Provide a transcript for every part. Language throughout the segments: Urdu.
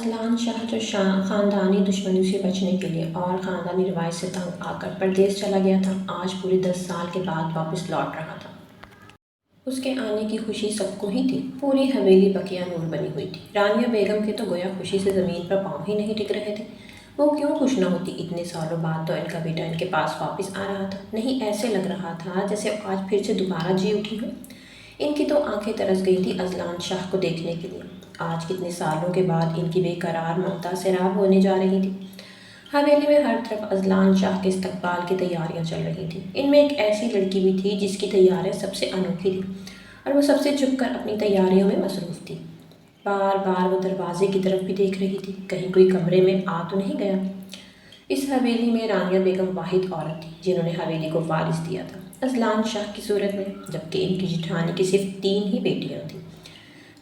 اذلان شاہ جو خاندانی دشمنی سے بچنے کے لیے اور خاندانی روایت سے تنگ آ کر پردیس چلا گیا تھا، آج پورے 10 سال کے بعد واپس لوٹ رہا تھا۔ اس کے آنے کی خوشی سب کو ہی تھی۔ پوری حویلی بقیہ نور بنی ہوئی تھی۔ رانیہ بیگم کے تو گویا خوشی سے زمین پر پاؤں ہی نہیں ٹک رہے تھے۔ وہ کیوں خوش نہ ہوتی؟ اتنے سالوں بعد تو ان کا بیٹا ان کے پاس واپس آ رہا تھا۔ نہیں، ایسے لگ رہا تھا جیسے آج پھر سے دوبارہ جی اٹھی ہو۔ ان کی تو آنکھیں ترس گئی تھی اذلان شاہ کو دیکھنے کے لیے۔ آج کتنے سالوں کے بعد ان کی بے قرار ممتا سیراب ہونے جا رہی تھی۔ حویلی میں ہر طرف اذلان شاہ کے استقبال کی تیاریاں چل رہی تھیں۔ ان میں ایک ایسی لڑکی بھی تھی جس کی تیاریاں سب سے انوکھی تھیں اور وہ سب سے چھپ کر اپنی تیاریوں میں مصروف تھی۔ بار بار وہ دروازے کی طرف بھی دیکھ رہی تھی، کہیں کوئی کمرے میں آ تو نہیں گیا۔ اس حویلی میں رانیہ بیگم واحد عورت تھی جنہوں نے حویلی کو وارث دیا تھا اذلان شاہ کی صورت میں، جبکہ ان کی جیٹھانی کی صرف 3 ہی بیٹیاں تھیں۔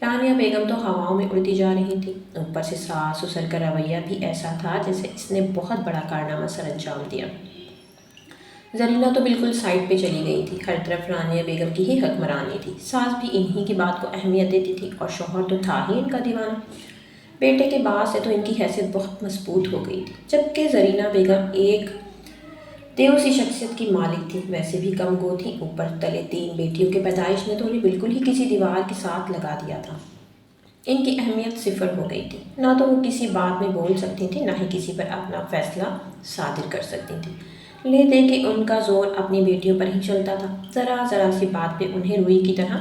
رانیہ بیگم تو ہواؤں میں اڑتی جا رہی تھی۔ اوپر سے ساس سسر کا رویہ بھی ایسا تھا جیسے اس نے بہت بڑا کارنامہ سر انجام دیا۔ زرینہ تو بالکل سائڈ پہ چلی گئی تھی۔ ہر طرف رانیہ بیگم کی ہی حکمرانی تھی۔ ساس بھی انہی کی بات کو اہمیت دیتی تھی اور شوہر تو تھا ہی ان کا دیوانہ۔ بیٹے کے بعد سے تو ان کی حیثیت بہت مضبوط ہو گئی تھی۔ جبکہ زرینہ بیگم ایک دیو سی شخصیت کی مالک تھی، ویسے بھی کم گو تھی۔ اوپر تلے 3 بیٹیوں کے پیدائش نے تو انہیں بالکل ہی کسی دیوار کے ساتھ لگا دیا تھا۔ ان کی اہمیت صفر ہو گئی تھی۔ نہ تو وہ کسی بات میں بول سکتی تھیں، نہ ہی کسی پر اپنا فیصلہ صادر کر سکتی تھیں۔ لے دے کہ ان کا زور اپنی بیٹیوں پر ہی چلتا تھا۔ ذرا ذرا سی بات پہ انہیں روئی کی طرح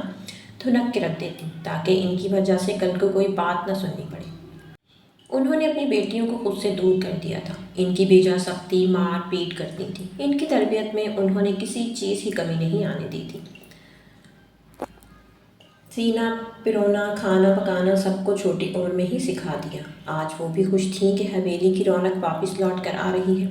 دھنک کے رکھ دیتی تاکہ ان کی وجہ سے کل کو کوئی بات نہ سننی پڑے۔ انہوں نے اپنی بیٹیوں کو خود سے دور کر دیا تھا۔ ان کی بیجا سختی، مار پیٹ کرتی تھی۔ ان کی تربیت میں انہوں نے کسی چیز کی کمی نہیں آنے دی تھی۔ سینا پرونا، کھانا پکانا سب کو چھوٹی عمر میں ہی سکھا دیا۔ آج وہ بھی خوش تھیں کہ حویلی کی رونق واپس لوٹ کر آ رہی ہے۔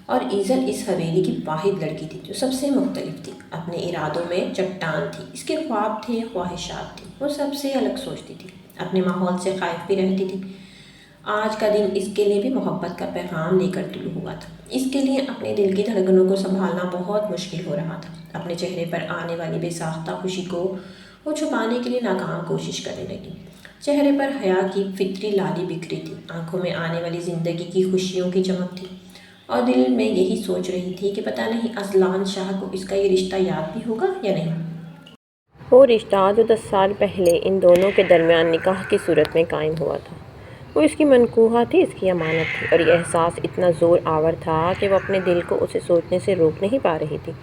اور ایزل اس حویلی کی واحد لڑکی تھی جو سب سے مختلف تھی۔ اپنے ارادوں میں چٹان تھی۔ اس کے خواب تھے، خواہشات تھیں۔ وہ سب سے الگ سوچتی تھی، اپنے ماحول سے خائف بھی رہتی تھی۔ آج کا دن اس کے لیے بھی محبت کا پیغام لے کر طلوع ہوا تھا۔ اس کے لیے اپنے دل کی دھڑکنوں کو سنبھالنا بہت مشکل ہو رہا تھا۔ اپنے چہرے پر آنے والی بے ساختہ خوشی کو وہ چھپانے کے لیے ناکام کوشش کرنے لگی۔ چہرے پر حیا کی فطری لالی بکھری تھی، آنکھوں میں آنے والی زندگی کی خوشیوں کی چمک تھی، اور دل میں یہی سوچ رہی تھی کہ پتہ نہیں اذلان شاہ کو اس کا یہ رشتہ یاد بھی ہوگا یا نہیں۔ وہ رشتہ جو 10 سال پہلے ان دونوں کے درمیان نکاح کی صورت میں قائم ہوا تھا، وہ اس کی منقوہ تھی، اس کی امانت تھی، اور یہ احساس اتنا زور آور تھا کہ وہ اپنے دل کو اسے سوچنے سے روک نہیں پا رہی تھی۔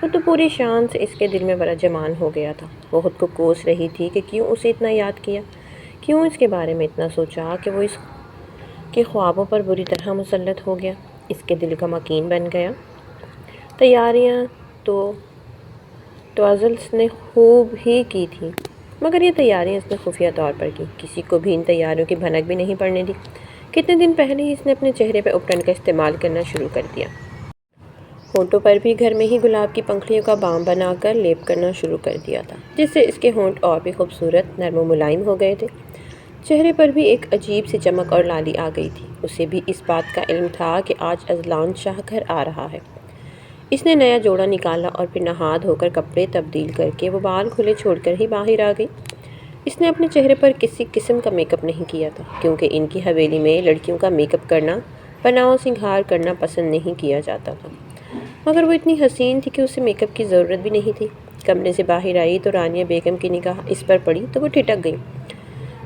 وہ تو پوری شان سے اس کے دل میں برجمان ہو گیا تھا۔ وہ خود کو کوس رہی تھی کہ کیوں اسے اتنا یاد کیا، کیوں اس کے بارے میں اتنا سوچا کہ وہ اس کے خوابوں پر بری طرح مسلط ہو گیا، اس کے دل کا مکین بن گیا۔ تیاریاں تو ازل نے خوب ہی کی تھی، مگر یہ تیاریاں اس نے خفیہ طور پر کی، کسی کو بھی ان تیاریوں کی بھنک بھی نہیں پڑنے دی۔ کتنے دن پہلے ہی اس نے اپنے چہرے پہ اپٹن کا استعمال کرنا شروع کر دیا۔ ہونٹوں پر بھی گھر میں ہی گلاب کی پنکھڑیوں کا بام بنا کر لیپ کرنا شروع کر دیا تھا، جس سے اس کے ہونٹ اور بھی خوبصورت، نرم و ملائم ہو گئے تھے۔ چہرے پر بھی ایک عجیب سی چمک اور لالی آ گئی تھی۔ اسے بھی اس بات کا علم تھا کہ آج اذلان شاہ گھر آ رہا ہے۔ اس نے نیا جوڑا نکالا اور پھر نہا دھو کر کپڑے تبدیل کر کے وہ بال کھلے چھوڑ کر ہی باہر آ گئی۔ اس نے اپنے چہرے پر کسی قسم کا میک اپ نہیں کیا تھا، کیونکہ ان کی حویلی میں لڑکیوں کا میک اپ کرنا، بناؤ سنگھار کرنا پسند نہیں کیا جاتا تھا۔ مگر وہ اتنی حسین تھی کہ اسے میک اپ کی ضرورت بھی نہیں تھی۔ کمرے سے باہر آئی تو رانیہ بیگم کی نگاہ اس پر پڑی تو وہ ٹھٹک گئی۔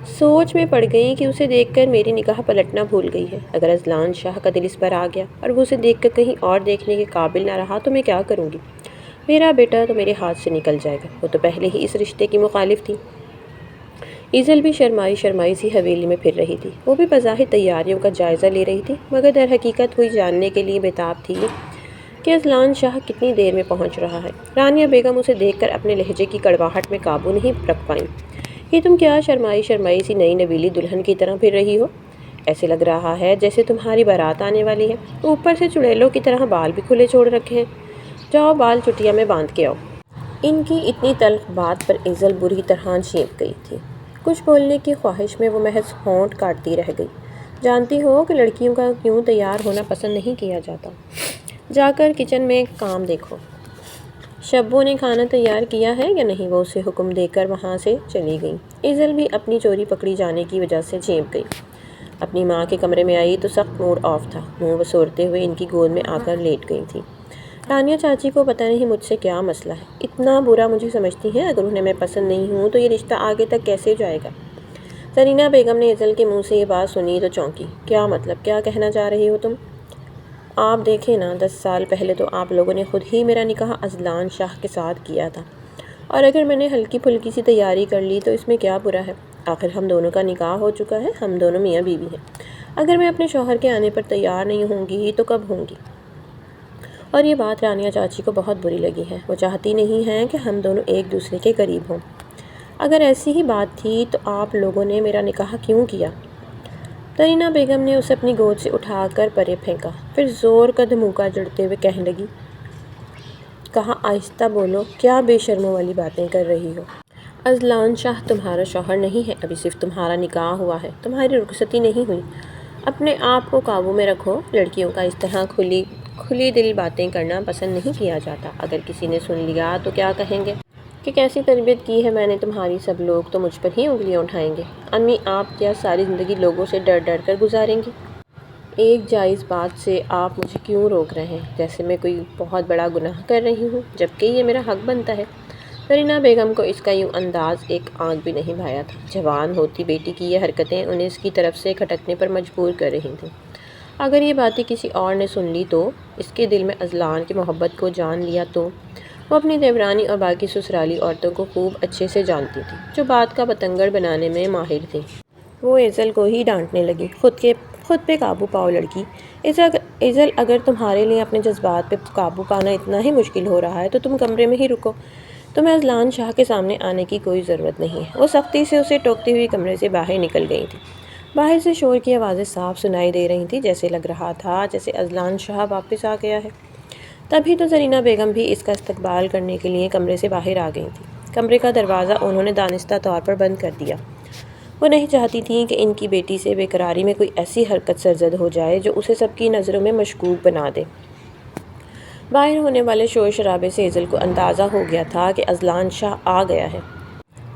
سوچ میں پڑ گئی کہ اسے دیکھ کر میری نگاہ پلٹنا بھول گئی ہے۔ اگر اذلان شاہ کا دل اس پر آ گیا اور وہ اسے دیکھ کر کہیں اور دیکھنے کے قابل نہ رہا تو میں کیا کروں گی؟ میرا بیٹا تو میرے ہاتھ سے نکل جائے گا۔ وہ تو پہلے ہی اس رشتے کی مخالف تھی۔ ایزل بھی شرمائی شرمائی سی حویلی میں پھر رہی تھی۔ وہ بھی بظاہر تیاریوں کا جائزہ لے رہی تھی، مگر در حقیقت ہوئی جاننے کے لیے بےتاب تھی کہ اذلان شاہ کتنی دیر میں پہنچ رہا ہے۔ رانیہ بیگم اسے دیکھ کر اپنے لہجے کی کڑواہٹ میں قابو نہیں رکھ پائیں۔ یہ تم کیا شرمائی شرمائی سی نئی نویلی دلہن کی طرح پھر رہی ہو؟ ایسے لگ رہا ہے جیسے تمہاری بارات آنے والی ہے۔ اوپر سے چڑیلوں کی طرح بال بھی کھلے چھوڑ رکھے ہیں۔ جاؤ بال چٹیا میں باندھ کے آؤ۔ ان کی اتنی تلخ بات پر ایزل بری طرح چینپ گئی تھی۔ کچھ بولنے کی خواہش میں وہ محض ہونٹ کاٹتی رہ گئی۔ جانتی ہو کہ لڑکیوں کا کیوں تیار ہونا پسند نہیں کیا جاتا؟ جا کر کچن میں کام دیکھو۔ شبو نے کھانا تیار کیا ہے یا نہیں؟ وہ اسے حکم دے کر وہاں سے چلی گئی۔ ایزل بھی اپنی چوری پکڑی جانے کی وجہ سے چینپ گئی۔ اپنی ماں کے کمرے میں آئی تو سخت موڈ آف تھا، منہ بسورتے ہوئے ان کی گود میں آ کر لیٹ گئی تھی۔ رانیہ چاچی کو پتہ نہیں مجھ سے کیا مسئلہ ہے، اتنا برا مجھے سمجھتی ہیں، اگر انہیں میں پسند نہیں ہوں تو یہ رشتہ آگے تک کیسے جائے گا؟ زرینہ بیگم نے ایزل کے منہ سے یہ بات سنی تو چونکی۔ کیا مطلب، کیا کہنا چاہ رہی ہو تم؟ آپ دیکھیں نا، 10 سال پہلے تو آپ لوگوں نے خود ہی میرا نکاح اذلان شاہ کے ساتھ کیا تھا، اور اگر میں نے ہلکی پھلکی سی تیاری کر لی تو اس میں کیا برا ہے؟ آخر ہم دونوں کا نکاح ہو چکا ہے، ہم دونوں میاں بیوی ہیں۔ اگر میں اپنے شوہر کے آنے پر تیار نہیں ہوں گی تو کب ہوں گی؟ اور یہ بات رانیہ چاچی کو بہت بری لگی ہے، وہ چاہتی نہیں ہیں کہ ہم دونوں ایک دوسرے کے قریب ہوں۔ اگر ایسی ہی بات تھی تو آپ لوگوں نے میرا نکاح کیوں کیا؟ زرینہ بیگم نے اسے اپنی گود سے اٹھا کر پرے پھینکا، پھر زور کا دھموکا جڑتے ہوئے کہنے لگی، کہا آہستہ بولو، کیا بے شرموں والی باتیں کر رہی ہو؟ اذلان شاہ تمہارا شوہر نہیں ہے، ابھی صرف تمہارا نکاح ہوا ہے، تمہاری رخصتی نہیں ہوئی۔ اپنے آپ کو قابو میں رکھو، لڑکیوں کا اس طرح کھلی دل باتیں کرنا پسند نہیں کیا جاتا، اگر کسی نے سن لیا تو کیا کہیں گے کہ کیسی تربیت کی ہے میں نے تمہاری، سب لوگ تو مجھ پر ہی انگلیاں اٹھائیں گے۔ امی، آپ کیا ساری زندگی لوگوں سے ڈر ڈر کر گزاریں گی؟ ایک جائز بات سے آپ مجھے کیوں روک رہے ہیں، جیسے میں کوئی بہت بڑا گناہ کر رہی ہوں، جبکہ یہ میرا حق بنتا ہے۔ زرینہ بیگم کو اس کا یوں انداز ایک آنکھ بھی نہیں بھایا تھا، جوان ہوتی بیٹی کی یہ حرکتیں انہیں اس کی طرف سے کھٹکنے پر مجبور کر رہی تھیں۔ اگر یہ باتیں کسی اور نے سن لی تو، اس کے دل میں اذلان کی محبت کو جان لیا تو، وہ اپنی دیورانی اور باقی سسرالی عورتوں کو خوب اچھے سے جانتی تھی، جو بات کا بتنگڑ بنانے میں ماہر تھیں۔ وہ ایزل کو ہی ڈانٹنے لگی، خود پہ قابو پاؤ لڑکی۔ ایزل، اگر تمہارے لیے اپنے جذبات پہ قابو پانا اتنا ہی مشکل ہو رہا ہے تو تم کمرے میں ہی رکو، تمہیں اذلان شاہ کے سامنے آنے کی کوئی ضرورت نہیں ہے۔ وہ سختی سے اسے ٹوکتی ہوئی کمرے سے باہر نکل گئی تھی۔ باہر سے شور کی آوازیں صاف سنائی دے رہی تھیں، جیسے لگ رہا تھا جیسے اذلان شاہ واپس آ گیا ہے۔ تبھی تو زرینہ بیگم بھی اس کا استقبال کرنے کے لیے کمرے سے باہر آ گئی تھیں۔ کمرے کا دروازہ انہوں نے دانستہ طور پر بند کر دیا۔ وہ نہیں چاہتی تھیں کہ ان کی بیٹی سے بے قراری میں کوئی ایسی حرکت سرزد ہو جائے جو اسے سب کی نظروں میں مشکوک بنا دے۔ باہر ہونے والے شور شرابے سے ایزل کو اندازہ ہو گیا تھا کہ اذلان شاہ آ گیا ہے۔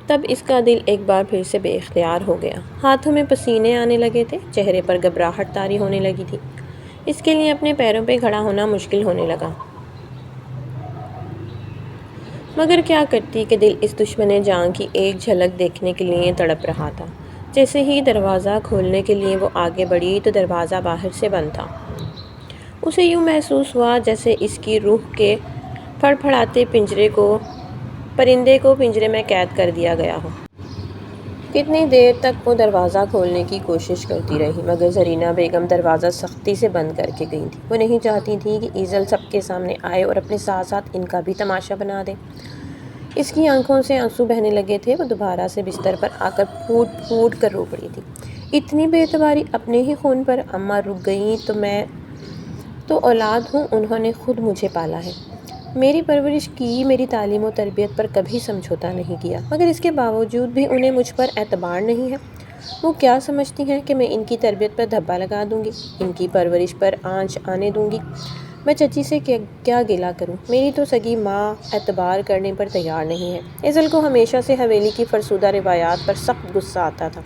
تب اس کا دل ایک بار پھر سے بے اختیار ہو گیا، ہاتھوں میں پسینے آنے لگے تھے، چہرے پر گھبراہٹ طاری ہونے لگی تھی، اس کے لیے اپنے پیروں پہ کھڑا ہونا مشکل ہونے لگا۔ مگر کیا کرتی کہ دل اس دشمن جاں کی ایک جھلک دیکھنے کے لیے تڑپ رہا تھا۔ جیسے ہی دروازہ کھولنے کے لیے وہ آگے بڑھی تو دروازہ باہر سے بند تھا۔ اسے یوں محسوس ہوا جیسے اس کی روح کے پھڑپھڑاتے پرندے کو پنجرے میں قید کر دیا گیا ہو۔ کتنی دیر تک وہ دروازہ کھولنے کی کوشش کرتی رہی، مگر زرینہ بیگم دروازہ سختی سے بند کر کے گئی تھی۔ وہ نہیں چاہتی تھی کہ ایزل سب کے سامنے آئے اور اپنے ساتھ ساتھ ان کا بھی تماشا بنا دے۔ اس کی آنکھوں سے آنسو بہنے لگے تھے، وہ دوبارہ سے بستر پر آ کر پھوٹ پھوٹ کر رو پڑی تھی۔ اتنی بے اعتباری اپنے ہی خون پر، اماں رک گئیں تو میں تو اولاد ہوں، انہوں نے خود مجھے پالا ہے، میری پرورش کی، میری تعلیم و تربیت پر کبھی سمجھوتا نہیں کیا، مگر اس کے باوجود بھی انہیں مجھ پر اعتبار نہیں ہے۔ وہ کیا سمجھتی ہیں کہ میں ان کی تربیت پر دھبا لگا دوں گی، ان کی پرورش پر آنچ آنے دوں گی؟ میں چچی سے کیا گلہ کروں، میری تو سگی ماں اعتبار کرنے پر تیار نہیں ہے۔ ایزل کو ہمیشہ سے حویلی کی فرسودہ روایات پر سخت غصہ آتا تھا،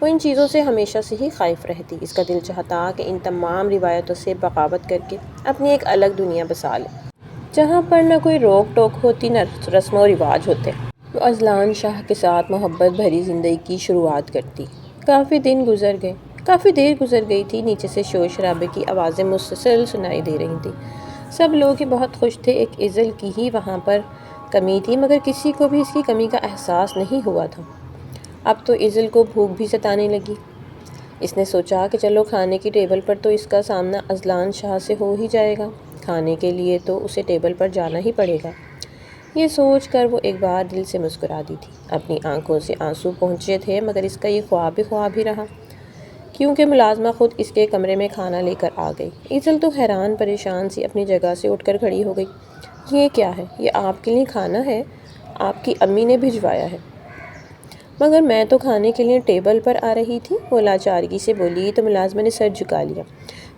وہ ان چیزوں سے ہمیشہ سے ہی خائف رہتی۔ اس کا دل چاہتا کہ ان تمام روایتوں سے بغاوت کر کے اپنی ایک الگ دنیا بسا لے، جہاں پر نہ کوئی روک ٹوک ہوتی، نہ رسم و رواج ہوتے۔ وہ اذلان شاہ کے ساتھ محبت بھری زندگی کی شروعات کرتی۔ کافی دیر گزر گئی تھی، نیچے سے شور شرابے کی آوازیں مسلسل سنائی دے رہی تھیں۔ سب لوگ ہی بہت خوش تھے، ایک ایزل کی ہی وہاں پر کمی تھی، مگر کسی کو بھی اس کی کمی کا احساس نہیں ہوا تھا۔ اب تو ایزل کو بھوک بھی ستانے لگی۔ اس نے سوچا کہ چلو کھانے کی ٹیبل پر تو اس کا سامنا اذلان شاہ سے ہو ہی جائے گا، کھانے کے لیے تو اسے ٹیبل پر جانا ہی پڑے گا۔ یہ سوچ کر وہ ایک بار دل سے مسکرا دی تھی۔ اپنی آنکھوں سے آنسو پہنچے تھے، مگر اس کا یہ خواب ہی رہا، کیونکہ ملازمہ خود اس کے کمرے میں کھانا لے کر آ گئی۔ ایزل تو حیران پریشان سی اپنی جگہ سے اٹھ کر کھڑی ہو گئی۔ یہ کیا ہے؟ یہ آپ کے لیے کھانا ہے، آپ کی امی نے بھجوایا ہے۔ مگر میں تو کھانے کے لیے ٹیبل پر آ رہی تھی، وہ لاچارگی سے بولی تو ملازمہ نے سر جھکا لیا۔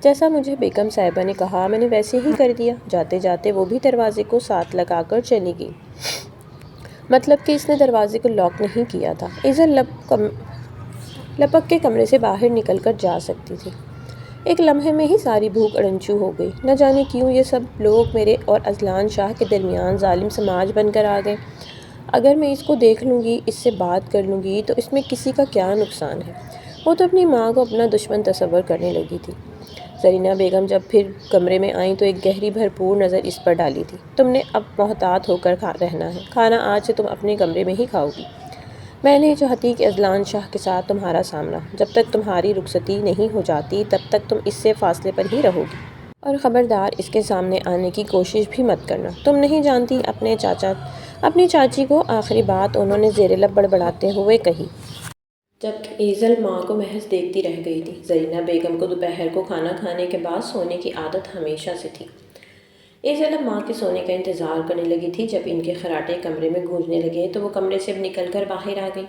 جیسا مجھے بیگم صاحبہ نے کہا میں نے ویسے ہی کر دیا۔ جاتے جاتے وہ بھی دروازے کو ساتھ لگا کر چلی گئی، مطلب کہ اس نے دروازے کو لاک نہیں کیا تھا۔ ایزل لپک کے کمرے سے باہر نکل کر جا سکتی تھی۔ ایک لمحے میں ہی ساری بھوک اڑنچو ہو گئی۔ نہ جانے کیوں یہ سب لوگ میرے اور اذلان شاہ کے درمیان ظالم سماج بن کر آ گئے۔ اگر میں اس کو دیکھ لوں گی، اس سے بات کر لوں گی تو اس میں کسی کا کیا نقصان ہے؟ وہ تو اپنی ماں کو اپنا دشمن تصور کرنے لگی تھی۔ زرینہ بیگم جب پھر کمرے میں آئیں تو ایک گہری بھرپور نظر اس پر ڈالی تھی۔ تم نے اب محتاط ہو کر رہنا ہے۔ کھانا آج سے تم اپنے کمرے میں ہی کھاؤ گی۔ میں نہیں چاہتی کہ اذلان شاہ کے ساتھ تمہارا سامنا، جب تک تمہاری رخصتی نہیں ہو جاتی تب تک تم اس سے فاصلے پر ہی رہو گی۔ اور خبردار اس کے سامنے آنے کی کوشش بھی مت کرنا۔ تم نہیں جانتی اپنی چاچی کو آخری بات انہوں نے زیر لب بڑبڑاتے ہوئے کہی جبکہ ایزل ماں کو محض دیکھتی رہ گئی تھی۔ زرینہ بیگم کو دوپہر کو کھانا کھانے کے بعد سونے کی عادت ہمیشہ سے تھی۔ ایزل اب ماں کے سونے کا انتظار کرنے لگی تھی۔ جب ان کے خراٹے کمرے میں گونجنے لگے تو وہ کمرے سے نکل کر باہر آ گئی۔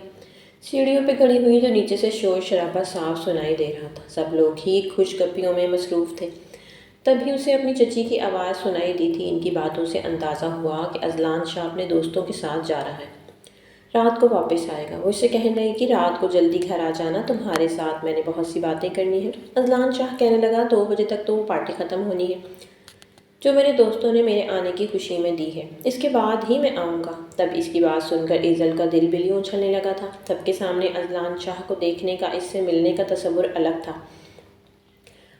سیڑھیوں پہ کھڑی ہوئی تو نیچے سے شور شرابہ صاف سنائی دے رہا تھا۔ سب لوگ ہی خوش گپیوں میں مصروف تھے۔ تبھی اسے اپنی چچی کی آواز سنائی دی تھی۔ ان کی باتوں سے اندازہ ہوا کہ اذلان شاہ اپنے دوستوں کے ساتھ جا رہا ہے، رات کو واپس آئے گا۔ وہ اسے کہنے لگی کہ رات کو جلدی گھر آ جانا، تمہارے ساتھ میں نے بہت سی باتیں کرنی ہیں۔ اذلان شاہ کہنے لگا 2 بجے تک تو وہ پارٹی ختم ہونی ہے جو میرے دوستوں نے میرے آنے کی خوشی میں دی ہے، اس کے بعد ہی میں آؤں گا۔ تب اس کی بات سن کر ایزل کا دل بھی یوں اچھلنے لگا تھا۔ سب کے سامنے اذلان شاہ کو دیکھنے کا، اس سے ملنے کا تصور الگ تھا،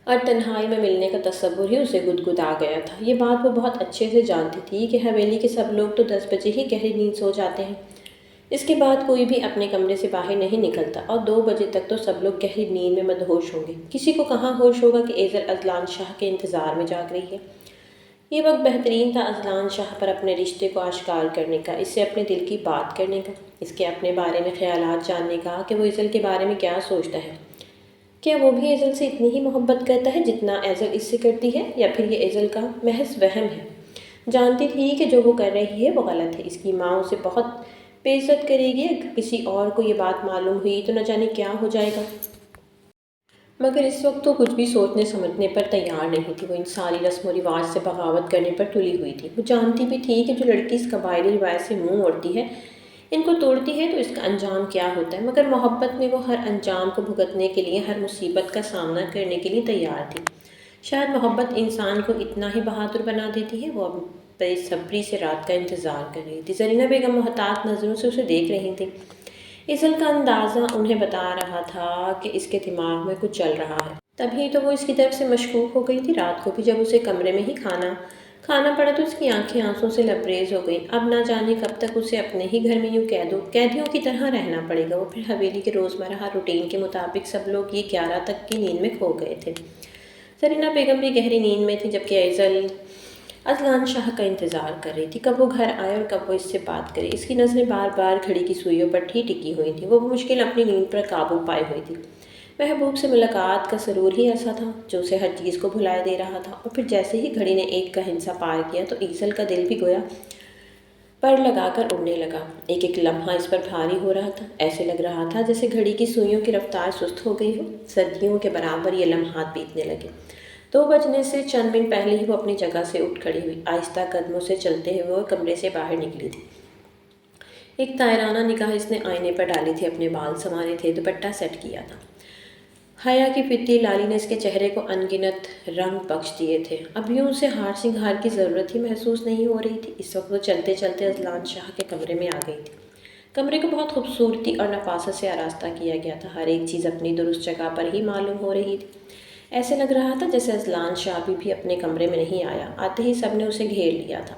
اور تنہائی میں ملنے کا تصور ہی اسے گدگدا گیا تھا۔ یہ بات وہ بہت اچھے سے جانتی تھی کہ حویلی کے سب لوگ تو 10 بجے ہی گہری نیند سو جاتے ہیں۔ اس کے بعد کوئی بھی اپنے کمرے سے باہر نہیں نکلتا، اور 2 بجے تک تو سب لوگ گہری نیند میں مدہوش ہوں گے۔ کسی کو کہاں ہوش ہوگا کہ ایزل اذلان شاہ کے انتظار میں جاگ رہی ہے۔ یہ وقت بہترین تھا اذلان شاہ پر اپنے رشتے کو آشکار کرنے کا، اس سے اپنے دل کی بات کرنے کا، اس کے اپنے بارے میں خیالات جاننے کا کہ وہ ایزل کے بارے میں کیا سوچتا ہے۔ کیا وہ بھی ایزل سے اتنی ہی محبت کرتا ہے جتنا ایزل اس سے کرتی ہے، یا پھر یہ ایزل کا محض وہم ہے؟ جانتی تھی کہ جو وہ کر رہی ہے وہ غلط ہے۔ اس کی ماں اسے بہت بے عزت کرے گی۔ اگر کسی اور کو یہ بات معلوم ہوئی تو نہ جانے کیا ہو جائے گا۔ مگر اس وقت تو کچھ بھی سوچنے سمجھنے پر تیار نہیں تھی۔ وہ ان ساری رسم و رواج سے بغاوت کرنے پر تلی ہوئی تھی۔ وہ جانتی بھی تھی کہ جو لڑکی اس قبائلی روایت سے منہ موڑتی ہے، ان کو توڑتی ہے، تو اس کا انجام کیا ہوتا ہے۔ مگر محبت میں وہ ہر انجام کو بھگتنے کے لیے، ہر مصیبت کا سامنا کرنے کے لیے تیار تھی۔ شاید محبت انسان کو اتنا ہی بہادر بنا دیتی ہے۔ وہ اب بے صبری سے رات کا انتظار کر رہی تھی۔ زرینہ بیگم محتاط نظروں سے اسے دیکھ رہی تھی۔ ایزل کا اندازہ انہیں بتا رہا تھا کہ اس کے دماغ میں کچھ چل رہا ہے۔ تبھی تو وہ اس کی طرف سے مشکوک ہو گئی تھی۔ رات کو بھی جب اسے کمرے میں ہی کھانا پڑا تو اس کی آنکھیں آنسوں سے لبریز ہو گئیں۔ اب نہ جانے کب تک اسے اپنے ہی گھر میں یوں قیدیوں کی طرح رہنا پڑے گا۔ وہ پھر حویلی کے روزمرہ روٹین کے مطابق سب لوگ یہ 11 تک کی نیند میں کھو گئے تھے۔ زرینہ بیگم بھی گہری نیند میں تھی، جبکہ ایزل اذلان شاہ کا انتظار کر رہی تھی، کب وہ گھر آئے اور کب وہ اس سے بات کرے۔ اس کی نظریں بار بار گھڑی کی سوئیوں پر ٹکی ہوئی تھیں۔ وہ بمشکل اپنی نیند پر قابو پائے ہوئی تھی۔ محبوب سے ملاقات کا سرور ہی ایسا تھا جو اسے ہر چیز کو بھلائے دے رہا تھا۔ اور پھر جیسے ہی گھڑی نے 1 کا ہندسہ پار کیا تو ایزل کا دل بھی گویا پر لگا کر اڑنے لگا۔ ایک ایک لمحہ اس پر بھاری ہو رہا تھا۔ ایسے لگ رہا تھا جیسے گھڑی کی سوئیوں کی رفتار سست ہو گئی ہو۔ صدیوں کے برابر یہ لمحات بیتنے لگے۔ 2 بجنے سے چند منٹ پہلے ہی وہ اپنی جگہ سے اٹھ کھڑی ہوئی۔ آہستہ قدموں سے چلتے ہوئے وہ کمرے سے باہر نکلی تھی۔ ایک طائرانہ نگاہ اس نے آئینے پر ڈالی تھی، اپنے بال سنوارے تھے، دوپٹہ سیٹ کیا تھا۔ حیا کی فطری لالی نے اس کے چہرے کو انگنت رنگ بخش دیے تھے۔ اب یوں اسے ہار سنگھار کی ضرورت ہی محسوس نہیں ہو رہی تھی۔ اس وقت وہ چلتے چلتے اذلان شاہ کے کمرے میں آ گئی تھی۔ کمرے کو بہت خوبصورتی اور نفاست سے آراستہ کیا گیا تھا۔ ہر ایک چیز اپنی درست جگہ پر ہی معلوم ہو رہی تھی۔ ایسے لگ رہا تھا جیسے اذلان شاہ بھی اپنے کمرے میں نہیں آیا۔ آتے ہی سب نے اسے گھیر لیا تھا۔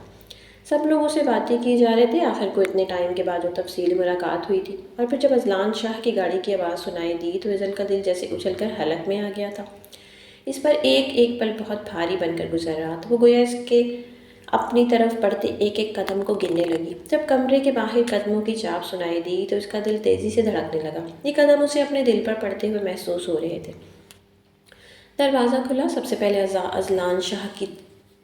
سب لوگوں سے باتیں کی جا رہے تھے۔ آخر کو اتنے ٹائم کے بعد جو تفصیلی ملاقات ہوئی تھی، اور پھر جب اذلان شاہ کی گاڑی کی آواز سنائی دی تو ایزل کا دل جیسے اچھل کر حلق میں آ گیا تھا۔ اس پر ایک ایک پل بہت بھاری بن کر گزر رہا تھا۔ وہ گویا اس کے اپنی طرف بڑھتے ایک ایک قدم کو گننے لگی۔ جب کمرے کے باہر قدموں کی چاپ سنائی دی تو اس کا دل تیزی سے دھڑکنے لگا۔ یہ قدم اسے اپنے دل پر پڑتے ہوئے محسوس ہو رہے تھے۔ دروازہ کھلا۔ سب سے پہلے اذلان شاہ کی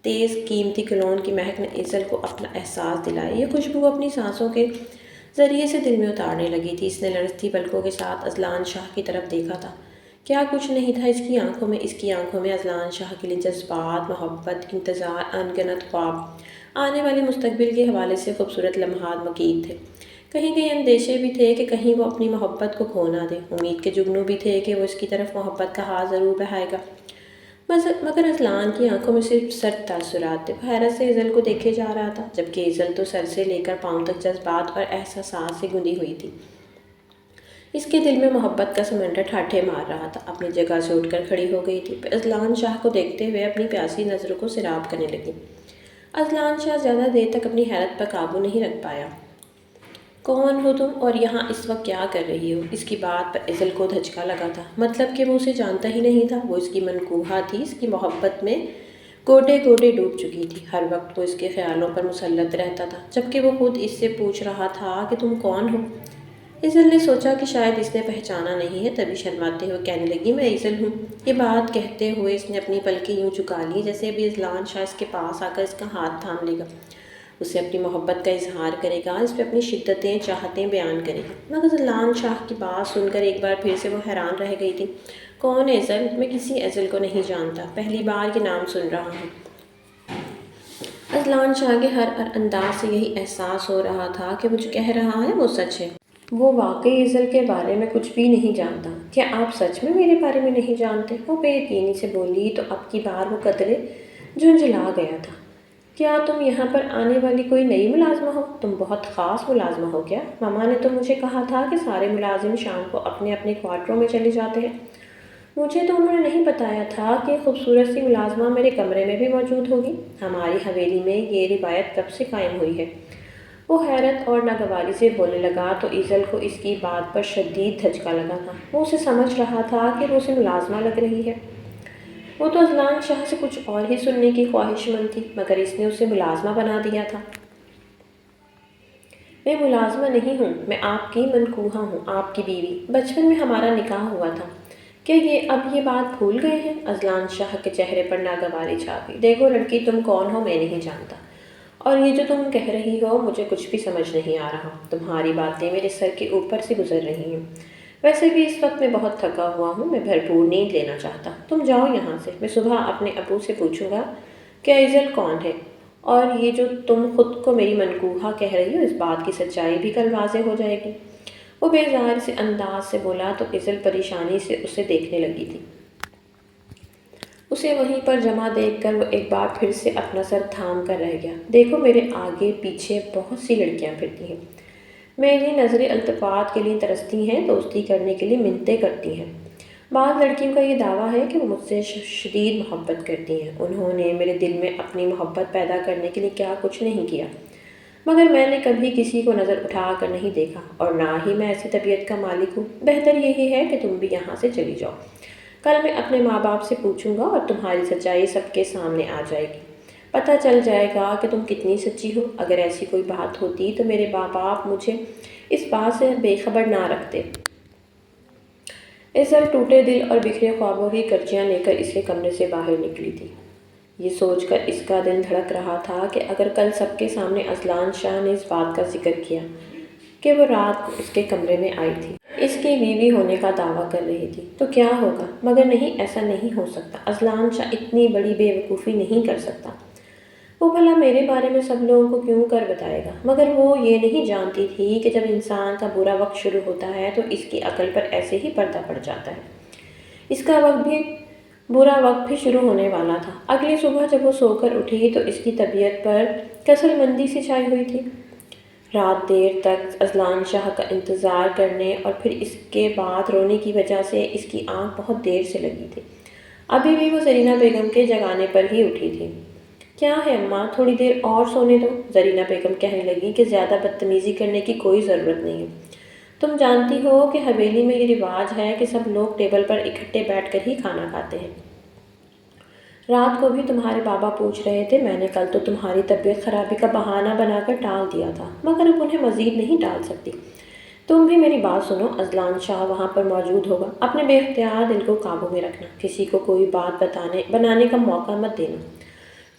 تیز قیمتی کولون کی مہک نے ایزل کو اپنا احساس دلایا۔ یہ خوشبو اپنی سانسوں کے ذریعے سے دل میں اتارنے لگی تھی۔ اس نے لرزتی پلکوں کے ساتھ اذلان شاہ کی طرف دیکھا تھا۔ کیا کچھ نہیں تھا اس کی آنکھوں میں۔ اس کی آنکھوں میں اذلان شاہ کے لیے جذبات، محبت، انتظار، انگنت خواب، آنے والے مستقبل کے حوالے سے خوبصورت لمحات مقید تھے۔ کہیں کہیں اندیشے بھی تھے کہ کہیں وہ اپنی محبت کو کھو نہ دے، امید کے جگنو بھی تھے کہ وہ اس کی طرف محبت کا ہاتھ ضرور بڑھائے گا۔ مگر اذلان کی آنکھوں میں صرف سرد تاثرات تھے۔ وہ حیرت سے ایزل کو دیکھے جا رہا تھا، جبکہ ایزل تو سر سے لے کر پاؤں تک جذبات اور احساسات سے گندی ہوئی تھی۔ اس کے دل میں محبت کا سمندر ٹھاٹھے مار رہا تھا۔ اپنی جگہ سے اٹھ کر کھڑی ہو گئی تھی، اذلان شاہ کو دیکھتے ہوئے اپنی پیاسی نظروں کو سیراب کرنے لگی۔ اذلان شاہ زیادہ دیر تک اپنی حیرت پر قابو نہیں رکھ پایا۔ کون ہو تم اور یہاں اس وقت کیا کر رہی ہو؟ اس کی بات پر ایزل کو دھچکا لگا تھا، مطلب کہ وہ اسے جانتا ہی نہیں تھا۔ وہ اس کی منکوہا تھی، اس کی محبت میں گوڈے گوڈے ڈوب چکی تھی۔ ہر وقت وہ اس کے خیالوں پر مسلط رہتا تھا، جبکہ وہ خود اس سے پوچھ رہا تھا کہ تم کون ہو؟ ایزل نے سوچا کہ شاید اس نے پہچانا نہیں ہے، تبھی شرماتے ہوئے کہنے لگی، میں ایزل ہوں۔ یہ بات کہتے ہوئے اس نے اپنی پلکیں یوں جھکا لی جیسے ابھی اذلان شاہ اس کے پاس آ کر اس کا ہاتھ تھام لے گا، اسے اپنی محبت کا اظہار کرے گا، اس پہ اپنی شدتیں چاہتیں بیان کرے گا۔ مگر اذلان شاہ کی بات سن کر ایک بار پھر سے وہ حیران رہ گئی تھی۔ کون ایزل؟ میں کسی ایزل کو نہیں جانتا، پہلی بار یہ نام سن رہا ہوں۔ اذلان شاہ کے ہر انداز سے یہی احساس ہو رہا تھا کہ وہ جو کہہ رہا ہے وہ سچ ہے۔ وہ واقعی ایزل کے بارے میں کچھ بھی نہیں جانتا۔ کیا آپ سچ میں میرے بارے میں نہیں جانتے؟ وہ بے یقینی سے بولی تو اب کی بار وہ قدرے جھنجھلا گیا تھا۔ کیا تم یہاں پر آنے والی کوئی نئی ملازمہ ہو؟ تم بہت خاص ملازمہ ہو کیا؟ ماما نے تو مجھے کہا تھا کہ سارے ملازم شام کو اپنے اپنے کوارٹروں میں چلے جاتے ہیں۔ مجھے تو انہوں نے نہیں بتایا تھا کہ خوبصورت سی ملازمہ میرے کمرے میں بھی موجود ہوگی۔ ہماری حویلی میں یہ روایت کب سے قائم ہوئی ہے؟ وہ حیرت اور ناگواری سے بولنے لگا تو ایزل کو اس کی بات پر شدید دھچکا لگا تھا۔ وہ اسے سمجھ رہا تھا کہ وہ اسے ملازمہ لگ رہی ہے۔ وہ تو اذلان شاہ سے کچھ اور ہی سننے کی خواہش مند تھی، مگر اس نے اسے ملازمہ بنا دیا تھا۔ میں ملازمہ نہیں ہوں، میں آپ کی منکوہا ہوں، آپ کی بیوی۔ بچپن میں ہمارا نکاح ہوا تھا۔ کیا اب یہ بات بھول گئے ہیں؟ اذلان شاہ کے چہرے پر ناگواری چھا گئی۔ دیکھو لڑکی، تم کون ہو میں نہیں جانتا، اور یہ جو تم کہہ رہی ہو مجھے کچھ بھی سمجھ نہیں آ رہا۔ تمہاری باتیں میرے سر کے اوپر سے گزر رہی ہیں۔ ویسے بھی اس وقت میں بہت تھکا ہوا ہوں، میں بھرپور نیند لینا چاہتا۔ تم جاؤ یہاں سے، میں صبح اپنے ابو سے پوچھوں گا کہ ایزل کون ہے، اور یہ جو تم خود کو میری منکوہا کہہ رہی ہو اس بات کی سچائی بھی کل واضح ہو جائے گی۔ وہ بیزار سے انداز سے بولا تو ایزل پریشانی سے اسے دیکھنے لگی تھی۔ اسے وہیں پر جمع دیکھ کر وہ ایک بار پھر سے اپنا سر تھام کر رہ گیا۔ دیکھو میرے آگے پیچھے بہت سی لڑکیاں پھرتی ہیں، میری نظریں التفات کے لیے ترستی ہیں، دوستی کرنے کے لیے منتیں کرتی ہیں۔ بعض لڑکیوں کا یہ دعویٰ ہے کہ وہ مجھ سے شدید محبت کرتی ہیں۔ انہوں نے میرے دل میں اپنی محبت پیدا کرنے کے لیے کیا کچھ نہیں کیا، مگر میں نے کبھی کسی کو نظر اٹھا کر نہیں دیکھا، اور نہ ہی میں ایسی طبیعت کا مالک ہوں۔ بہتر یہی ہے کہ تم بھی یہاں سے چلی جاؤ۔ کل میں اپنے ماں باپ سے پوچھوں گا اور تمہاری سچائی سب کے سامنے آ جائے گی۔ پتہ چل جائے گا کہ تم کتنی سچی ہو۔ اگر ایسی کوئی بات ہوتی تو میرے ماں باپ مجھے اس بات سے بے خبر نہ رکھتے۔ ایزل ٹوٹے دل اور بکھرے خوابوں کی کرچیاں لے کر اس کے کمرے سے باہر نکلی تھی۔ یہ سوچ کر اس کا دل دھڑک رہا تھا کہ اگر کل سب کے سامنے اذلان شاہ نے اس بات کا ذکر کیا کہ وہ رات کو اس کے کمرے میں آئی تھی، اس کی بیوی ہونے کا دعویٰ کر رہی تھی، تو کیا ہوگا؟ مگر نہیں، ایسا نہیں ہو سکتا۔ اذلان شاہ اتنی بڑی بے وقوفی نہیں کر سکتا۔ وہ بھلا میرے بارے میں سب لوگوں کو کیوں کر بتائے گا؟ مگر وہ یہ نہیں جانتی تھی کہ جب انسان کا برا وقت شروع ہوتا ہے تو اس کی عقل پر ایسے ہی پردہ پڑ جاتا ہے۔ اس کا برا وقت بھی شروع ہونے والا تھا۔ اگلی صبح جب وہ سو کر اٹھی تو اس کی طبیعت پر کسل مندی سی چھائی ہوئی تھی۔ رات دیر تک اذلان شاہ کا انتظار کرنے اور پھر اس کے بعد رونے کی وجہ سے اس کی آنکھ بہت دیر سے لگی تھی۔ ابھی بھی وہ زرینہ بیگم کے جگانے پر ہی اٹھی تھی۔ کیا ہے اماں، تھوڑی دیر اور سونے دو، زرینہ بیگم کہنے لگی کہ زیادہ بدتمیزی کرنے کی کوئی ضرورت نہیں ہے۔ تم جانتی ہو کہ حویلی میں یہ رواج ہے کہ سب لوگ ٹیبل پر اکٹھے بیٹھ کر ہی کھانا کھاتے ہیں۔ رات کو بھی تمہارے بابا پوچھ رہے تھے، میں نے کل تو تمہاری طبیعت خرابی کا بہانہ بنا کر ٹال دیا تھا، مگر اب انہیں مزید نہیں ٹال سکتی۔ تم بھی میری بات سنو، اذلان شاہ وہاں پر موجود ہوگا، اپنے بے اختیار دل کو قابو میں رکھنا، کسی کو کوئی بات بنانے کا موقع مت دینا،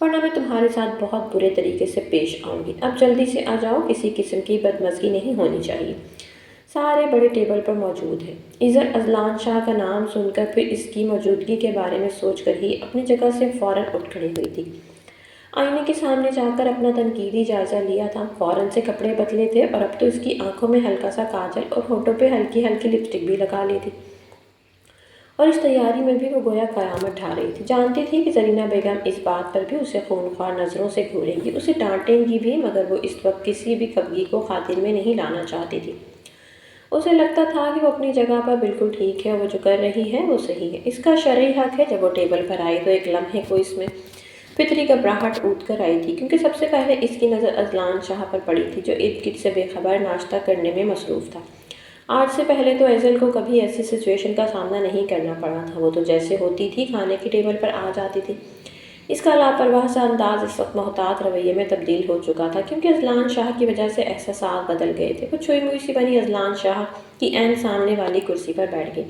ورنہ میں تمہارے ساتھ بہت برے طریقے سے پیش آؤں گی۔ اب جلدی سے آ جاؤ، کسی قسم کی بدمزگی نہیں ہونی چاہیے۔ سارے بڑے ٹیبل پر موجود ہیں۔ ایزل اذلان شاہ کا نام سن کر پھر اس کی موجودگی کے بارے میں سوچ کر ہی اپنی جگہ سے فوراً اٹھ کھڑی ہوئی تھی۔ آئینے کے سامنے جا کر اپنا تنقیدی جائزہ لیا تھا۔ فوراً سے کپڑے بدلے تھے اور اب تو اس کی آنکھوں میں ہلکا سا کاجل اور ہونٹوں پہ ہلکی ہلکی لپسٹک بھی لگا لی تھی، اور اس تیاری میں بھی وہ گویا قیامت ڈھا رہی تھی۔ جانتی تھی کہ زرینہ بیگم اس بات پر بھی اسے خونخوار نظروں سے گھوریں گی، اسے ڈانٹیں گی بھی، مگر وہ اس وقت کسی بھی خفگی کو خاطر میں نہیں لانا چاہتی تھی۔ اسے لگتا تھا کہ وہ اپنی جگہ پر بالکل ٹھیک ہے، وہ جو کر رہی ہے وہ صحیح ہے، اس کا شرعی حق ہے۔ جب وہ ٹیبل پر آئی تو ایک لمحے کو اس میں فطری گھبراہٹ اٹھ کر آئی تھی، کیونکہ سب سے پہلے اس کی نظر اذلان شاہ پر پڑی تھی، جو ارد گرد سے بے خبر ناشتہ کرنے میں مصروف تھا۔ آج سے پہلے تو ایزل کو کبھی ایسی سچویشن کا سامنا نہیں کرنا پڑا تھا۔ وہ تو جیسے ہوتی تھی کھانے کی ٹیبل پر آ جاتی تھی۔ اس کا لاپرواہ سا انداز اس وقت محتاط رویے میں تبدیل ہو چکا تھا، کیونکہ اذلان شاہ کی وجہ سے احساسات بدل گئے تھے۔ وہ چھوئی موئی سی بنی اذلان شاہ کی عین سامنے والی کرسی پر بیٹھ گئی۔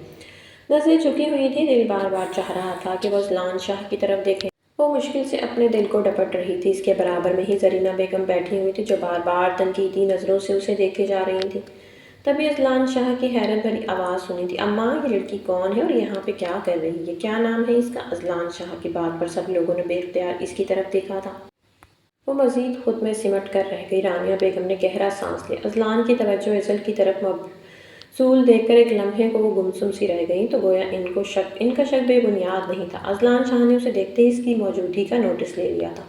نظریں جھکی ہوئی تھی، دل بار بار چاہ رہا تھا کہ وہ اذلان شاہ کی طرف دیکھے۔ وہ مشکل سے اپنے دل کو ڈپٹ رہی تھی۔ اس کے برابر میں ہی زرینہ بیگم بیٹھی ہوئی تھی، جو بار بار تنقیدی نظروں سے اسے دیکھے جا رہی تھی۔ تبھی اذلان شاہ کی حیرت بھری آواز سنی تھی، اماں یہ لڑکی کون ہے اور یہاں پہ کیا کر رہی ہے؟ کیا نام ہے اس کا؟ اذلان شاہ کی بات پر سب لوگوں نے بے اختیار اس کی طرف دیکھا تھا۔ وہ مزید خود میں سمٹ کر رہ گئی۔ رانیہ بیگم نے گہرا سانس لیا۔ اذلان کی توجہ ایزل کی طرف مبذول دیکھ کر ایک لمحے کو وہ گمسم سی رہ گئیں، تو گویا ان کا شک بے بنیاد نہیں تھا۔ اذلان شاہ نے اسے دیکھتے ہی اس کی موجودگی کا نوٹس لے لیا تھا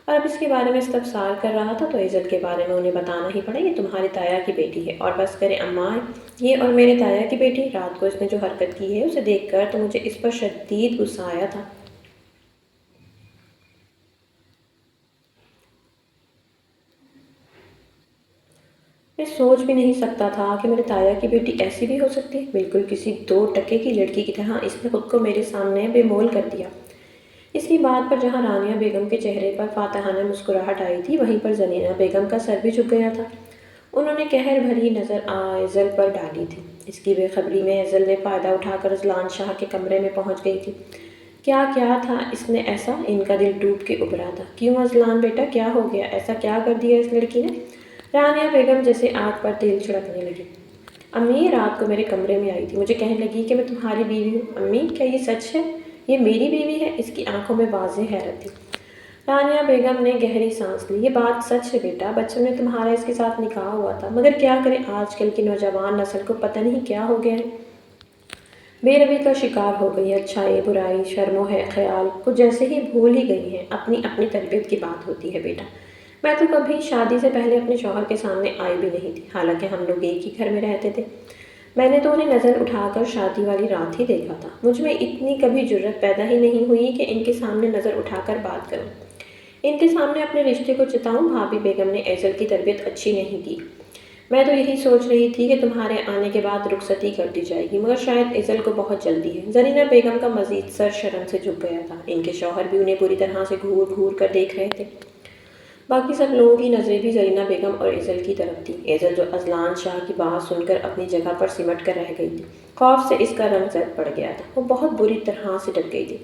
اور اب اس کے بارے میں استفسار کر رہا تھا، تو ایزل کے بارے میں انہیں بتانا ہی پڑا۔ یہ تمہاری تایا کی بیٹی ہے، اور بس کریں اماں، یہ اور میرے تایا کی بیٹی۔ رات کو اس نے جو حرکت کی ہے اسے دیکھ کر تو مجھے اس پر شدید غصہ آیا تھا۔ میں سوچ بھی نہیں سکتا تھا کہ میرے تایا کی بیٹی ایسی بھی ہو سکتی ہے۔ بالکل کسی 2 ٹکے کی لڑکی کی طرح اس نے خود کو میرے سامنے بے مول کر دیا۔ اس کی بات پر جہاں رانیہ بیگم کے چہرے پر فاتحانہ مسکراہٹ آئی تھی، وہیں پر زرینہ بیگم کا سر بھی جھک گیا تھا۔ انہوں نے قہر بھری نظر ایزل پر ڈالی تھی۔ اس کی بے خبری میں ایزل نے فائدہ اٹھا کر اذلان شاہ کے کمرے میں پہنچ گئی تھی۔ کیا کیا تھا اس نے ایسا؟ ان کا دل ٹوٹ کے ابھرا تھا۔ کیوں اذلان بیٹا، کیا ہو گیا؟ ایسا کیا کر دیا اس لڑکی نے؟ رانیہ بیگم جیسے آگ پر تیل چھڑکنے لگی۔ امی رات کو میرے کمرے میں آئی تھی، مجھے کہنے لگی کہ میں تمہاری بیوی ہوں۔ امی کیا یہ سچ ہے؟ یہ میری بیوی ہے؟ اس کی آنکھوں میں واضح حیرت تھی۔ رانیہ بیگم نے گہری سانس لی۔ یہ بات سچ ہے بیٹا، بچپن میں تمہارا اس کے ساتھ نکاح ہوا تھا، مگر کیا کریں آج کل کی نوجوان نسل کو پتہ نہیں کیا ہو گیا ہے، بے روی کا شکار ہو گئی ہے۔ اچھائی برائی شرم و خیال کو جیسے ہی بھول ہی گئی ہیں۔ اپنی اپنی تربیت کی بات ہوتی ہے بیٹا۔ میں تو کبھی شادی سے پہلے اپنے شوہر کے سامنے آئی بھی نہیں تھی، حالانکہ ہم لوگ ایک ہی گھر میں رہتے تھے۔ میں نے تو انہیں نظر اٹھا کر شادی والی رات ہی دیکھا تھا۔ مجھ میں اتنی کبھی جرأت پیدا ہی نہیں ہوئی کہ ان کے سامنے نظر اٹھا کر بات کروں، ان کے سامنے اپنے رشتے کو جتاؤں۔ بھابھی بیگم نے ایزل کی تربیت اچھی نہیں کی۔ میں تو یہی سوچ رہی تھی کہ تمہارے آنے کے بعد رخصتی کر دی جائے گی، مگر شاید ایزل کو بہت جلدی ہے۔ زرینہ بیگم کا مزید سر شرم سے جھک گیا تھا۔ ان کے شوہر بھی انہیں پوری طرح سے گھور گھور کر دیکھ رہے تھے۔ باقی سب لوگوں کی نظریں بھی زرینہ بیگم اور ایزل کی طرف تھیں۔ ایزل جو اذلان شاہ کی بات سن کر اپنی جگہ پر سمٹ کر رہ گئی تھی، خوف سے اس کا رنگ زرد پڑ گیا تھا۔ وہ بہت بری طرح سے ڈر گئی تھی،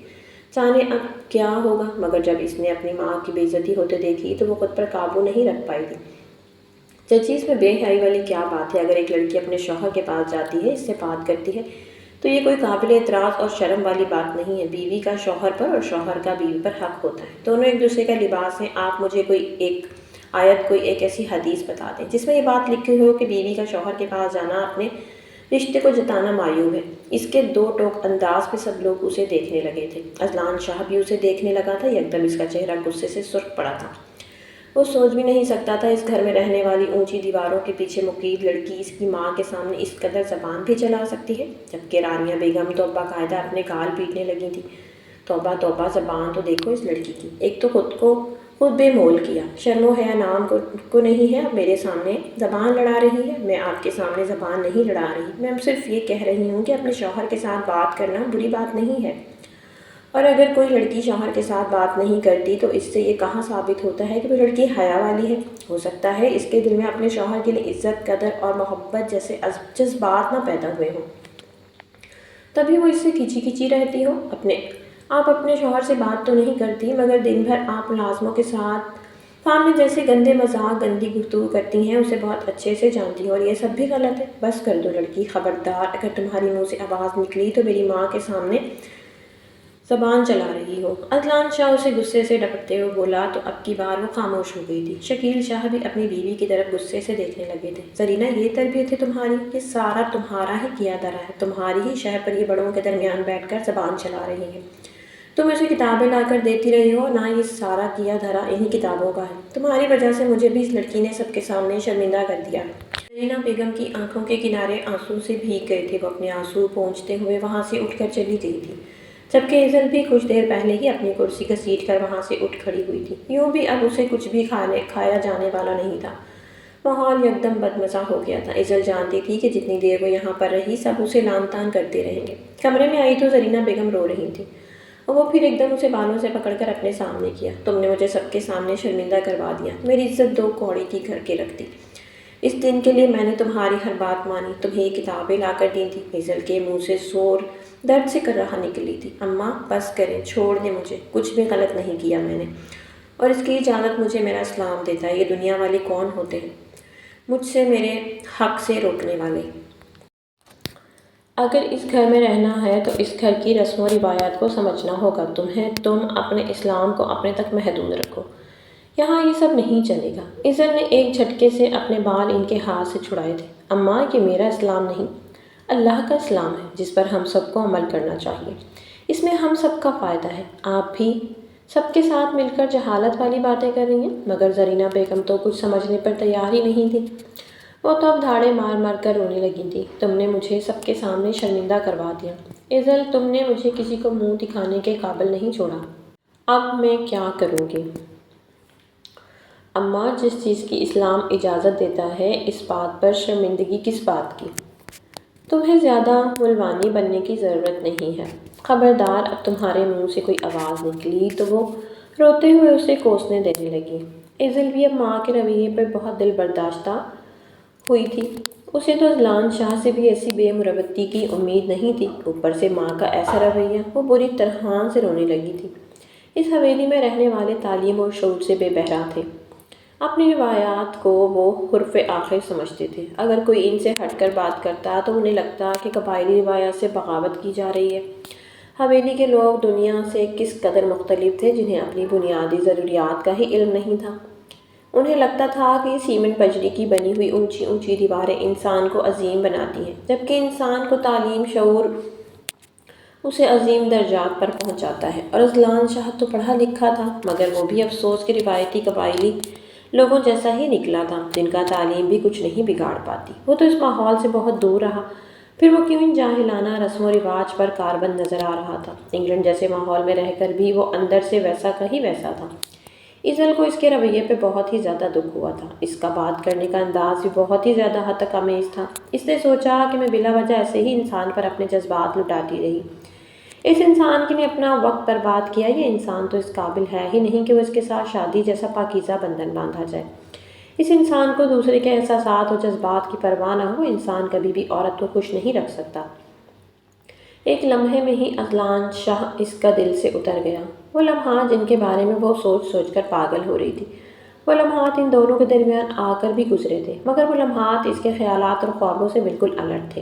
جانے اب کیا ہوگا، مگر جب اس نے اپنی ماں کی بے عزتی ہوتے دیکھی تو وہ خود پر قابو نہیں رکھ پائی تھی۔ چچی اس میں بے حیائی والی کیا بات ہے؟ اگر ایک لڑکی اپنے شوہر کے پاس جاتی ہے، اس سے بات کرتی ہے، تو یہ کوئی قابل اعتراض اور شرم والی بات نہیں ہے۔ بیوی کا شوہر پر اور شوہر کا بیوی پر حق ہوتا ہے، دونوں ایک دوسرے کا لباس ہیں۔ آپ مجھے کوئی ایک آیت، کوئی ایک ایسی حدیث بتا دیں جس میں یہ بات لکھی ہو کہ بیوی کا شوہر کے پاس جانا اپنے رشتے کو جتانا معیوب ہے۔ اس کے 2 ٹوک انداز پہ سب لوگ اسے دیکھنے لگے تھے۔ اذلان شاہ بھی اسے دیکھنے لگا تھا۔ یکدم اس کا چہرہ غصے سے سرخ پڑا تھا۔ وہ سوچ بھی نہیں سکتا تھا اس گھر میں رہنے والی اونچی دیواروں کے پیچھے مقید لڑکی اس کی ماں کے سامنے اس قدر زبان بھی چلا سکتی ہے، جبکہ رانیہ بیگم تو باقاعدہ اپنے گال پیٹنے لگی تھی۔ توبہ توبہ، زبان تو دیکھو اس لڑکی کی، ایک تو خود بے مول کیا، شرم و حیا نام کو نہیں ہے، اب میرے سامنے زبان لڑا رہی ہے۔ میں آپ کے سامنے زبان نہیں لڑا رہی، میں صرف یہ کہہ رہی ہوں کہ اپنے شوہر کے ساتھ بات کرنا بری بات نہیں ہے، اور اگر کوئی لڑکی شوہر کے ساتھ بات نہیں کرتی تو اس سے یہ کہاں ثابت ہوتا ہے کہ وہ لڑکی حیا والی ہے؟ ہو سکتا ہے اس کے دل میں اپنے شوہر کے لیے عزت، قدر اور محبت جیسے جذبات نہ پیدا ہوئے ہوں، تبھی وہ اس سے کھچی کھچی رہتی ہو۔ آپ اپنے شوہر سے بات تو نہیں کرتی، مگر دن بھر آپ ملازموں کے سامنے جیسے گندے مذاق، گندی گفتگو کرتی ہیں، اسے بہت اچھے سے جانتی ہیں، اور یہ سب بھی غلط ہے۔ بس کر دو لڑکی، خبردار اگر تمہاری منہ سے آواز نکلی تو میری ماں کے سامنے زبان چلا رہی ہو۔ اذلان شاہ اسے غصے سے ڈپٹتے ہوئے بولا تو اب کی بار وہ خاموش ہو گئی تھی۔ شکیل شاہ بھی اپنی بیوی کی طرف غصے سے دیکھنے لگے تھے۔ زرینہ، یہ تربیت ہے تمہاری؟ یہ سارا تمہارا ہی کیا دھرا ہے، تمہاری ہی شہ پر یہ بڑوں کے درمیان بیٹھ کر زبان چلا رہی ہے۔ تم اسے کتابیں لا کر دیتی رہی ہو، نہ یہ سارا کیا دھرا انہی کتابوں کا ہے۔ تمہاری وجہ سے مجھے بھی اس لڑکی نے سب کے سامنے شرمندہ کر دیا ہے۔ زرینہ بیگم کی آنکھوں کے کنارے آنسو سے بھیگ گئے تھے۔ وہ اپنے آنسو پونچھتے ہوئے وہاں سے اٹھ کر چلی گئی تھی، جبکہ ایزل بھی کچھ دیر پہلے ہی اپنی کرسی گھسیٹ کر وہاں سے اٹھ کھڑی ہوئی تھی۔ یوں بھی اب اسے کچھ بھی کھایا جانے والا نہیں تھا۔ ماحول یکدم بدمزہ ہو گیا تھا۔ ایزل جانتی تھی کہ جتنی دیر وہ یہاں پر رہی سب اسے لعن طعن کرتے رہیں گے۔ کمرے میں آئی تو زرینہ بیگم رو رہی تھی، اور وہ پھر ایک دم اسے بالوں سے پکڑ کر اپنے سامنے کیا۔ تم نے مجھے سب کے سامنے شرمندہ کروا دیا، میری عزت دو کوڑی کی گھر کے رکھ دی۔ اس دن کے لیے میں نے تمہاری ہر بات مانی، تمہیں یہ کتابیں لا کر دی تھی۔ ایزل کے منہ سے زور درد سے کر رہا نکلی تھی۔ اماں بس کریں، چھوڑ دیں مجھے، کچھ بھی غلط نہیں کیا میں نے، اور اس کی اجازت مجھے میرا اسلام دیتا ہے۔ یہ دنیا والے کون ہوتے ہیں مجھ سے میرے حق سے روکنے والے؟ اگر اس گھر میں رہنا ہے تو اس گھر کی رسم و روایات کو سمجھنا ہوگا تم اپنے اسلام کو اپنے تک محدود رکھو، یہاں یہ سب نہیں چلے گا۔ ایزل نے ایک جھٹکے سے اپنے بال ان کے ہاتھ سے چھڑائے تھے۔ اماں، یہ میرا اسلام نہیں، اللہ کا اسلام ہے جس پر ہم سب کو عمل کرنا چاہیے۔ اس میں ہم سب کا فائدہ ہے۔ آپ بھی سب کے ساتھ مل کر جہالت والی باتیں کر رہی ہیں۔ مگر زرینہ بیگم تو کچھ سمجھنے پر تیار ہی نہیں تھی۔ وہ تو اب دھاڑے مار مار کر رونے لگی تھی۔ تم نے مجھے سب کے سامنے شرمندہ کروا دیا ایزل، تم نے مجھے کسی کو منہ دکھانے کے قابل نہیں چھوڑا۔ اب میں کیا کروں گی؟ اماں، جس چیز کی اسلام اجازت دیتا ہے اس بات پر شرمندگی کس بات کی؟ تمہیں زیادہ ملوانی بننے کی ضرورت نہیں ہے۔ خبردار، اب تمہارے منہ سے کوئی آواز نکلی تو وہ روتے ہوئے اسے کوسنے دینے لگی۔ ایزل بھی اب ماں کے رویے پر بہت دل برداشتہ ہوئی تھی۔ اسے تو اذلان شاہ سے بھی ایسی بے مروتی کی امید نہیں تھی، اوپر سے ماں کا ایسا رویہ۔ وہ بری طرح سے رونے لگی تھی۔ اس حویلی میں رہنے والے تعلیم اور شعور سے بے بہرا تھے۔ اپنی روایات کو وہ حرف آخر سمجھتے تھے۔ اگر کوئی ان سے ہٹ کر بات کرتا تو انہیں لگتا کہ قبائلی روایات سے بغاوت کی جا رہی ہے۔ حویلی کے لوگ دنیا سے کس قدر مختلف تھے جنہیں اپنی بنیادی ضروریات کا ہی علم نہیں تھا۔ انہیں لگتا تھا کہ یہ سیمنٹ بجری کی بنی ہوئی اونچی اونچی دیواریں انسان کو عظیم بناتی ہیں، جبکہ انسان کو تعلیم شعور اسے عظیم درجات پر پہنچاتا ہے۔ اور اذلان شاہ تو پڑھا لکھا تھا، مگر وہ بھی افسوس کے روایتی قبائلی لوگوں جیسا ہی نکلا تھا، جن کا تعلیم بھی کچھ نہیں بگاڑ پاتی۔ وہ تو اس ماحول سے بہت دور رہا، پھر وہ کیوں ان جاہلانہ رسم و رواج پر کاربند نظر آ رہا تھا؟ انگلینڈ جیسے ماحول میں رہ کر بھی وہ اندر سے ویسا کا ہی ویسا تھا۔ ایزل کو اس کے رویے پہ بہت ہی زیادہ دکھ ہوا تھا۔ اس کا بات کرنے کا انداز بھی بہت ہی زیادہ حد تک آمیز تھا۔ اس نے سوچا کہ میں بلا وجہ ایسے ہی انسان پر اپنے جذبات لٹاتی رہی۔ اس انسان کے لیے اپنا وقت برباد کیا۔ یہ انسان تو اس قابل ہے ہی نہیں کہ وہ اس کے ساتھ شادی جیسا پاکیزہ بندھن باندھا جائے۔ اس انسان کو دوسرے کے احساسات اور جذبات کی پرواہ نہ ہو۔ انسان کبھی بھی عورت کو خوش نہیں رکھ سکتا۔ ایک لمحے میں ہی اذلان شاہ اس کا دل سے اتر گیا۔ وہ لمحات جن کے بارے میں وہ سوچ سوچ کر پاگل ہو رہی تھی، وہ لمحات ان دونوں کے درمیان آ کر بھی گزرے تھے، مگر وہ لمحات اس کے خیالات اور خوابوں سے بالکل الٹ تھے۔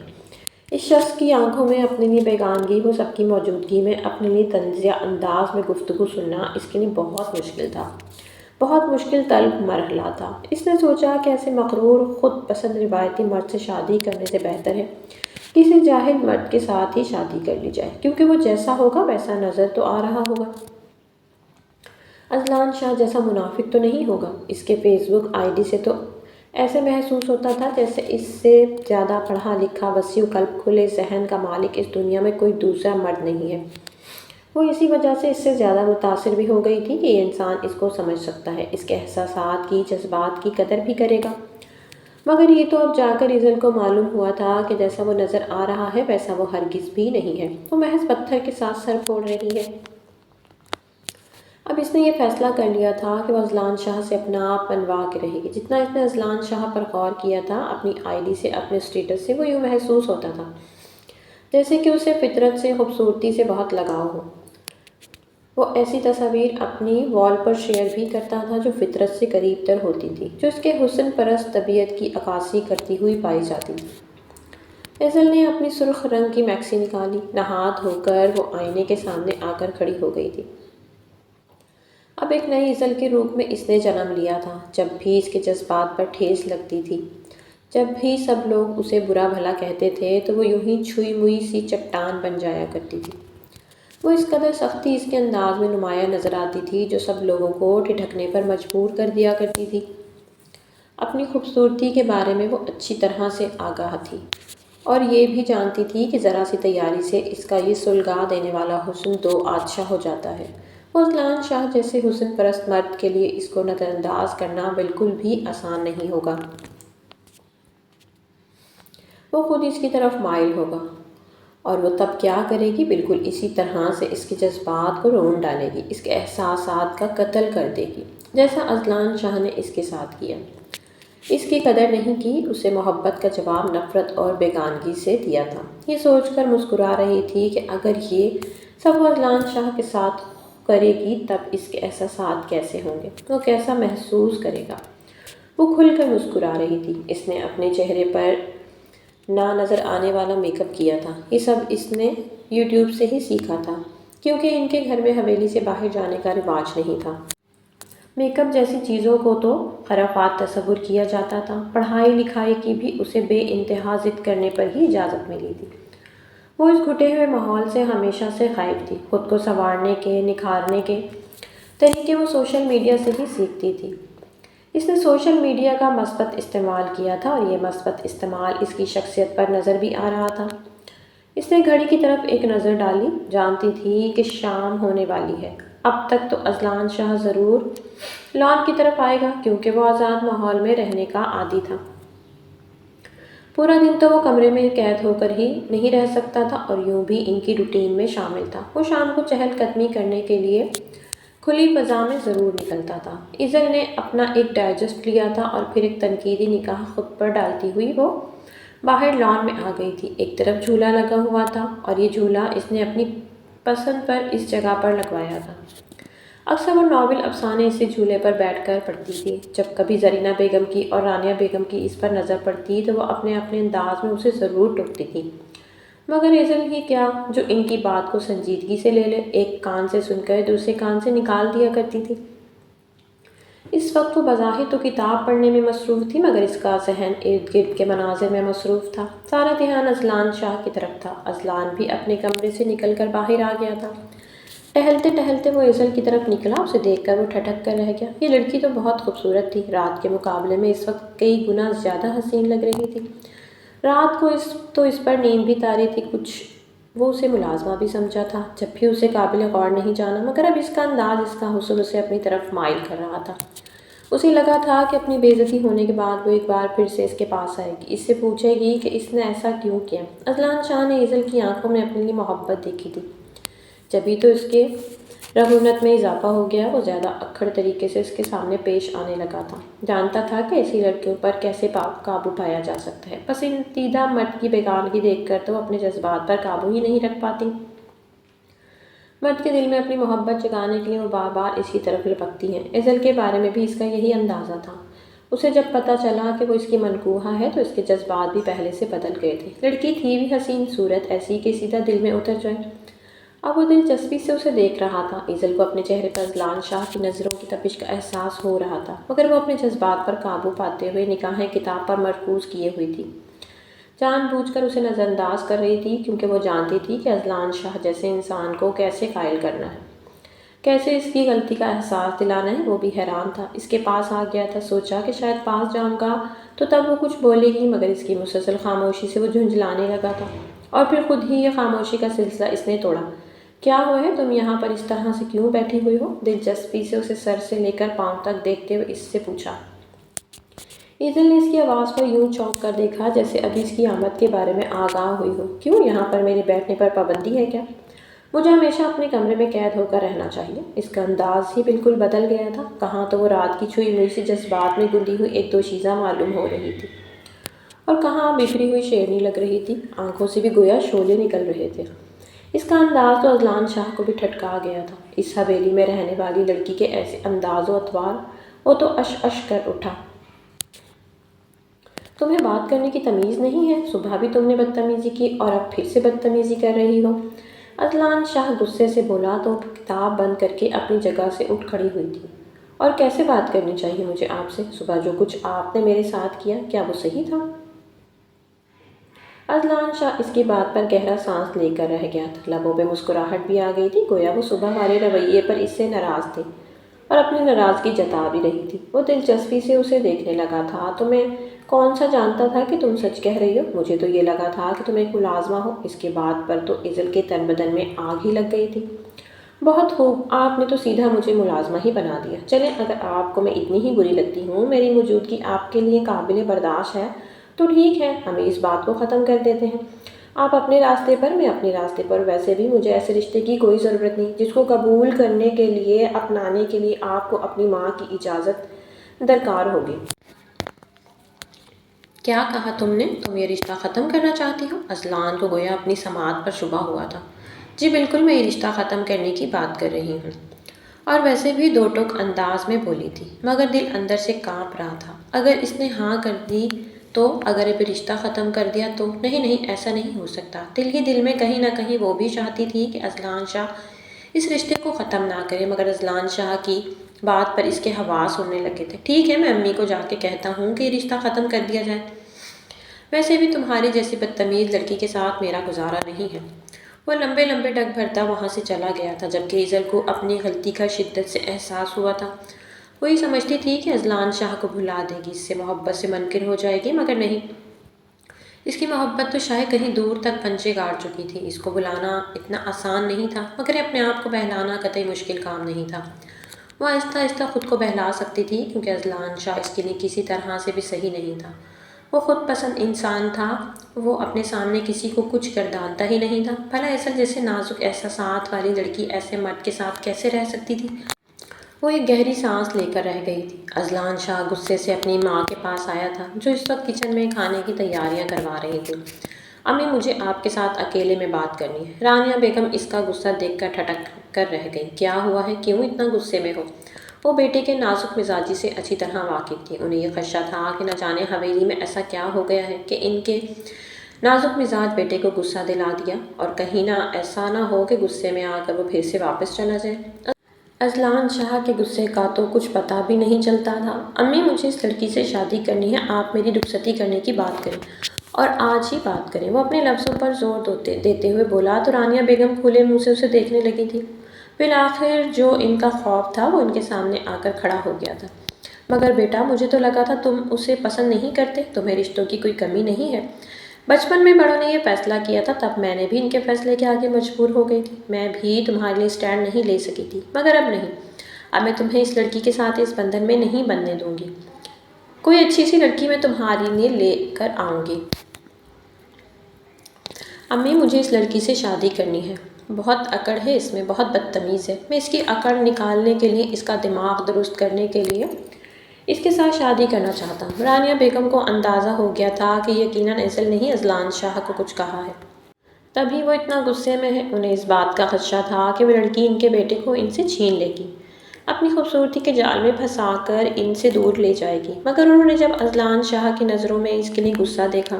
اس شخص کی آنکھوں میں اپنے لیے بیگانگی، وہ سب کی موجودگی میں اپنے لیے طنزیہ انداز میں گفتگو سننا اس کے لیے بہت مشکل تھا، بہت مشکل طلب مرحلہ تھا۔ اس نے سوچا کہ ایسے مغرور خود پسند روایتی مرد سے شادی کرنے سے بہتر ہے کسی جاہل مرد کے ساتھ ہی شادی کر لی جائے، کیونکہ وہ جیسا ہوگا ویسا نظر تو آ رہا ہوگا۔ اذلان شاہ جیسا منافق تو نہیں ہوگا۔ اس کے فیس بک آئی ڈی سے تو ایسے محسوس ہوتا تھا جیسے اس سے زیادہ پڑھا لکھا، وسیع قلب، کھلے ذہن کا مالک اس دنیا میں کوئی دوسرا مرد نہیں ہے۔ وہ اسی وجہ سے اس سے زیادہ متاثر بھی ہو گئی تھی کہ یہ انسان اس کو سمجھ سکتا ہے، اس کے احساسات کی، جذبات کی قدر بھی کرے گا۔ مگر یہ تو اب جا کر ایزل کو معلوم ہوا تھا کہ جیسا وہ نظر آ رہا ہے ویسا وہ ہرگز بھی نہیں ہے۔ وہ محض پتھر کے ساتھ سر پھوڑ رہی ہے۔ اب اس نے یہ فیصلہ کر لیا تھا کہ وہ اذلان شاہ سے اپنا آپ بنوا کے رہے گی۔ جتنا اس نے اذلان شاہ پر غور کیا تھا، اپنی آئی ڈی سے، اپنے اسٹیٹس سے، وہ یوں محسوس ہوتا تھا جیسے کہ اسے فطرت سے، خوبصورتی سے بہت لگاؤ ہو۔ وہ ایسی تصاویر اپنی وال پر شیئر بھی کرتا تھا جو فطرت سے قریب تر ہوتی تھی، جو اس کے حسن پرست طبیعت کی عکاسی کرتی ہوئی پائی جاتی تھی۔ ایزل نے اپنی سرخ رنگ کی میکسی نکالی۔ نہا دھو کر وہ آئینے کے سامنے آ کر کھڑی ہو گئی تھی۔ اب ایک نئی ایزل کے روپ میں اس نے جنم لیا تھا۔ جب بھی اس کے جذبات پر ٹھیس لگتی تھی، جب بھی سب لوگ اسے برا بھلا کہتے تھے، تو وہ یوں ہی چھوئی موئی سی چٹان بن جایا کرتی تھی۔ وہ اس قدر سختی اس کے انداز میں نمایاں نظر آتی تھی جو سب لوگوں کو ٹھٹکنے پر مجبور کر دیا کرتی تھی۔ اپنی خوبصورتی کے بارے میں وہ اچھی طرح سے آگاہ تھی اور یہ بھی جانتی تھی کہ ذرا سی تیاری سے اس کا یہ سلگا دینے والا حسن دو آتشا ہو جاتا ہے۔ اذلان شاہ جیسے حسن پرست مرد کے لیے اس کو نظر انداز کرنا بالکل بھی آسان نہیں ہوگا۔ وہ خود اس کی طرف مائل ہوگا اور وہ تب کیا کرے گی؟ بالکل اسی طرح سے اس کے جذبات کو رون ڈالے گی، اس کے احساسات کا قتل کر دے گی، جیسا اذلان شاہ نے اس کے ساتھ کیا۔ اس کی قدر نہیں کی، اسے محبت کا جواب نفرت اور بیگانگی سے دیا تھا۔ یہ سوچ کر مسکرا رہی تھی کہ اگر یہ سب وہ اذلان شاہ کے ساتھ کرے گی تب اس کے احساسات کیسے ہوں گے، وہ کیسا محسوس کرے گا۔ وہ کھل کر مسکرا رہی تھی۔ اس نے اپنے چہرے پر نہ نظر آنے والا میک اپ کیا تھا۔ یہ سب اس نے یوٹیوب سے ہی سیکھا تھا، کیونکہ ان کے گھر میں حویلی سے باہر جانے کا رواج نہیں تھا۔ میک اپ جیسی چیزوں کو تو خرافات تصور کیا جاتا تھا۔ پڑھائی لکھائی کی بھی اسے بے انتہا ضد کرنے پر ہی اجازت ملی تھی۔ وہ اس گھٹے ہوئے ماحول سے ہمیشہ سے خائف تھی۔ خود کو سنوارنے کے، نکھارنے کے طریقے وہ سوشل میڈیا سے ہی سیکھتی تھی۔ اس نے سوشل میڈیا کا مثبت استعمال کیا تھا اور یہ مثبت استعمال اس کی شخصیت پر نظر بھی آ رہا تھا۔ اس نے گھڑی کی طرف ایک نظر ڈالی، جانتی تھی کہ شام ہونے والی ہے۔ اب تک تو اذلان شاہ ضرور لان کی طرف آئے گا کیونکہ وہ آزاد ماحول میں رہنے کا عادی تھا۔ پورا دن تو وہ کمرے میں قید ہو کر ہی نہیں رہ سکتا تھا اور یوں بھی ان کی روٹین میں شامل تھا۔ وہ شام کو چہل قدمی کرنے کے لیے کھلی فضا میں ضرور نکلتا تھا۔ ایزل نے اپنا ایک ڈائجسٹ لیا تھا اور پھر ایک تنقیدی نگاہ خود پر ڈالتی ہوئی وہ باہر لان میں آ گئی تھی۔ ایک طرف جھولا لگا ہوا تھا اور یہ جھولا اس نے اپنی پسند پر اس جگہ پر لگوایا تھا۔ اکثر وہ ناول افسانے اسی جھولے پر بیٹھ کر پڑھتی تھی۔ جب کبھی زرینہ بیگم کی اور رانیہ بیگم کی اس پر نظر پڑتی تو وہ اپنے اپنے انداز میں اسے ضرور ٹوکتی تھی، مگر ایزل ہی کیا جو ان کی بات کو سنجیدگی سے لے لے، ایک کان سے سن کر دوسرے کان سے نکال دیا کرتی تھی۔ اس وقت وہ بظاہر تو کتاب پڑھنے میں مصروف تھی مگر اس کا ذہن ارد گرد کے مناظر میں مصروف تھا۔ سارا دھیان اذلان شاہ کی طرف تھا۔ اذلان بھی اپنے کمرے سے نکل کر باہر آ گیا تھا۔ ٹہلتے ٹہلتے وہ ایزل کی طرف نکلا، اسے دیکھ کر وہ ٹھٹک کر رہ گیا۔ یہ لڑکی تو بہت خوبصورت تھی، رات کے مقابلے میں اس وقت کئی گنا زیادہ حسین لگ رہی تھی۔ رات کو اس پر نیند بھی طاری تھی، کچھ وہ اسے ملازمہ بھی سمجھا تھا، جب بھی اسے قابل غور نہیں جانا، مگر اب اس کا انداز، اس کا حسن اسے اپنی طرف مائل کر رہا تھا۔ اسے لگا تھا کہ اپنی بے عزتی ہونے کے بعد وہ ایک بار پھر سے اس کے پاس آئے گی، اس سے پوچھے گی کہ اس نے ایسا کیوں کیا۔ اذلان شاہ نے ایزل کی آنکھوں میں اپنے لیے محبت دیکھی تھی، جبھی تو اس کے رعونت میں اضافہ ہو گیا۔ وہ زیادہ اکھڑ طریقے سے اس کے سامنے پیش آنے لگا تھا، جانتا تھا کہ ایسی لڑکیوں پر کیسے قابو پایا جا سکتا ہے۔ پسندیدہ مرد کی بیگانگی دیکھ کر تو وہ اپنے جذبات پر قابو ہی نہیں رکھ پاتی۔ مرد کے دل میں اپنی محبت جگانے کے لیے وہ بار بار اس کی طرف لپکتی ہیں۔ ایزل کے بارے میں بھی اس کا یہی اندازہ تھا۔ اسے جب پتہ چلا کہ وہ اس کی منکوحہ ہے تو اس کے جذبات بھی پہلے سے بدل گئے تھے۔ لڑکی تھی بھی حسین، صورت ایسی کہ سیدھا دل میں اتر جائے۔ اب وہ دلچسپی سے اسے دیکھ رہا تھا۔ ایزل کو اپنے چہرے پر اذلان شاہ کی نظروں کی تپش کا احساس ہو رہا تھا، مگر وہ اپنے جذبات پر قابو پاتے ہوئے نگاہیں کتاب پر مرکوز کیے ہوئی تھی، جان بوجھ کر اسے نظر انداز کر رہی تھی، کیونکہ وہ جانتی تھی کہ اذلان شاہ جیسے انسان کو کیسے قائل کرنا ہے، کیسے اس کی غلطی کا احساس دلانا ہے۔ وہ بھی حیران تھا، اس کے پاس آ گیا تھا، سوچا کہ شاید پاس جاؤں گا تو تب وہ کچھ بولے گی، مگر اس کی مسلسل خاموشی سے وہ جھنجھلانے لگا تھا اور پھر خود ہی یہ خاموشی کا سلسلہ اس نے توڑا۔ کیا ہوا ہے؟ تم یہاں پر اس طرح سے کیوں بیٹھی ہوئی ہو؟ دلچسپی سے اسے سر سے لے کر پاؤں تک دیکھتے ہوئے اس سے پوچھا۔ ایزل نے اس کی آواز پر یوں چونک کر دیکھا جیسے ابھی اس کی آمد کے بارے میں آگاہ ہوئی ہو۔ کیوں؟ یہاں پر میرے بیٹھنے پر پابندی ہے کیا؟ مجھے ہمیشہ اپنے کمرے میں قید ہو کر رہنا چاہیے۔ اس کا انداز ہی بالکل بدل گیا تھا۔ کہاں تو وہ رات کی چھوئی موئی سے جذبات میں گندی ہوئی ایک دو چیزاں معلوم ہو رہی تھی اور کہاں بکھری ہوئی شیرنی لگ رہی تھی، آنکھوں سے بھی گویا شعلے نکل رہے تھے۔ اس کا انداز تو اذلان شاہ کو بھی ٹھٹکا گیا تھا۔ اس حویلی میں رہنے والی لڑکی کے ایسے انداز و اطوار، وہ تو اش اش کر اٹھا۔ تمہیں بات کرنے کی تمیز نہیں ہے؟ صبح بھی تم نے بدتمیزی کی اور اب پھر سے بدتمیزی کر رہی ہو۔ اذلان شاہ غصے سے بولا تو کتاب بند کر کے اپنی جگہ سے اٹھ کھڑی ہوئی تھی۔ اور کیسے بات کرنی چاہیے مجھے آپ سے؟ صبح جو کچھ آپ نے میرے ساتھ کیا، کیا وہ صحیح تھا؟ اذلان شاہ اس کی بات پر گہرا سانس لے کر رہ گیا تھا۔ لبوں پہ مسکراہٹ بھی آ گئی تھی، گویا وہ صبح والے رویے پر اس سے ناراض تھے اور اپنی ناراضگی جتا بھی رہی تھی۔ وہ دلچسپی سے اسے دیکھنے لگا تھا۔ تمہیں کون سا جانتا تھا کہ تم سچ کہہ رہی ہو؟ مجھے تو یہ لگا تھا کہ تم ایک ملازمہ ہو۔ اس کے بات پر تو ایزل کے تن بدن میں آگ ہی لگ گئی تھی۔ بہت خوب، آپ نے تو سیدھا مجھے ملازمہ ہی بنا دیا۔ چلیں، اگر آپ کو میں اتنی ہی بری لگتی ہوں، میری موجودگی آپ کے لیے قابل برداشت ہے تو ٹھیک ہے، ہمیں اس بات کو ختم کر دیتے ہیں۔ آپ اپنے راستے پر، میں اپنے راستے پر۔ ویسے بھی مجھے ایسے رشتے کی کوئی ضرورت نہیں جس کو قبول کرنے کے لیے، اپنانے کے لیے آپ کو اپنی ماں کی اجازت درکار ہوگی۔ کیا کہا تم نے؟ تم یہ رشتہ ختم کرنا چاہتی ہو؟ اذلان کو گویا اپنی سماعت پر شبہ ہوا تھا۔ جی بالکل، میں یہ رشتہ ختم کرنے کی بات کر رہی ہوں۔ اور ویسے بھی دو ٹوک انداز میں بولی تھی، مگر دل اندر سے کانپ رہا تھا۔ اگر اس نے ہاں کر دی تو، اگر اب رشتہ ختم کر دیا تو؟ نہیں نہیں، ایسا نہیں ہو سکتا۔ دل ہی دل میں کہیں نہ کہیں وہ بھی چاہتی تھی کہ اذلان شاہ اس رشتے کو ختم نہ کرے، مگر اذلان شاہ کی بات پر اس کے حواس اڑنے لگے تھے۔ ٹھیک ہے، میں امی کو جا کے کہتا ہوں کہ یہ رشتہ ختم کر دیا جائے۔ ویسے بھی تمہاری جیسی بدتمیز لڑکی کے ساتھ میرا گزارا نہیں ہے۔ وہ لمبے لمبے ڈگ بھرتا وہاں سے چلا گیا تھا، جبکہ ایزل کو اپنی غلطی کا شدت سے احساس ہوا تھا۔ وہ یہ سمجھتی تھی کہ اذلان شاہ کو بھلا دے گی، اس سے محبت سے منکر ہو جائے گی، مگر نہیں۔ اس کی محبت تو شاید کہیں دور تک پنجے گاڑ چکی تھی۔ اس کو بلانا اتنا آسان نہیں تھا، مگر اپنے آپ کو بہلانا قطعی مشکل کام نہیں تھا۔ وہ آہستہ آہستہ خود کو بہلا سکتی تھی، کیونکہ اذلان شاہ اس کے لیے کسی طرح سے بھی صحیح نہیں تھا۔ وہ خود پسند انسان تھا، وہ اپنے سامنے کسی کو کچھ گردانتا ہی نہیں تھا۔ بھلا ایسا جیسے نازک احساسات والی لڑکی ایسے مرد کے ساتھ کیسے رہ سکتی تھی؟ وہ ایک گہری سانس لے کر رہ گئی تھی۔ اذلان شاہ غصے سے اپنی ماں کے پاس آیا تھا، جو اس وقت کچن میں کھانے کی تیاریاں کروا رہی تھی۔ امی، مجھے آپ کے ساتھ اکیلے میں بات کرنی ہے۔ رانیہ بیگم اس کا غصہ دیکھ کر ٹھٹک کر رہ گئی۔ کیا ہوا ہے؟ کیوں اتنا غصے میں ہو؟ وہ بیٹے کے نازک مزاجی سے اچھی طرح واقف تھی۔ انہیں یہ خدشہ تھا کہ نہ جانے حویلی میں ایسا کیا ہو گیا ہے کہ ان کے نازک مزاج بیٹے کو غصہ دلا دیا، اور کہیں نہ ایسا نہ ہو کہ غصے میں آ کر وہ پھر سے واپس چلا جائے۔ اذلان شاہ کے غصے کا تو کچھ پتہ بھی نہیں چلتا تھا۔ امی، مجھے اس لڑکی سے شادی کرنی ہے، آپ میری رخصتی کرنے کی بات کریں، اور آج ہی بات کریں۔ وہ اپنے لفظوں پر زور دیتے ہوئے بولا تو رانیہ بیگم کھلے منہ سے اسے دیکھنے لگی تھی۔ بالآخر جو ان کا خوف تھا وہ ان کے سامنے آ کر کھڑا ہو گیا تھا۔ مگر بیٹا، مجھے تو لگا تھا تم اسے پسند نہیں کرتے، تمہیں رشتوں کی کوئی کمی نہیں ہے۔ بچپن میں بڑوں نے یہ فیصلہ کیا تھا، تب میں نے بھی ان کے فیصلے کے آگے مجبور ہو گئی تھی۔ میں بھی تمہارے لیے اسٹینڈ نہیں لے سکی تھی، مگر اب نہیں۔ اب میں تمہیں اس لڑکی کے ساتھ اس بندھن میں نہیں بننے دوں گی۔ کوئی اچھی سی لڑکی میں تمہارے لیے لے کر آؤں گی۔ امی، مجھے اس لڑکی سے شادی کرنی ہے۔ بہت اکڑ ہے اس میں، بہت بدتمیز ہے۔ میں اس کی اکڑ نکالنے کے لیے، اس کا دماغ درست کرنے کے لیے اس کے ساتھ شادی کرنا چاہتا ہوں۔ رانیہ بیگم کو اندازہ ہو گیا تھا کہ یقیناً ایزل نے ہی اذلان شاہ کو کچھ کہا ہے، تبھی وہ اتنا غصے میں ہے۔ انہیں اس بات کا خدشہ تھا کہ وہ لڑکی ان کے بیٹے کو ان سے چھین لے گی، اپنی خوبصورتی کے جال میں پھنسا کر ان سے دور لے جائے گی۔ مگر انہوں نے جب اذلان شاہ کی نظروں میں اس کے لیے غصہ دیکھا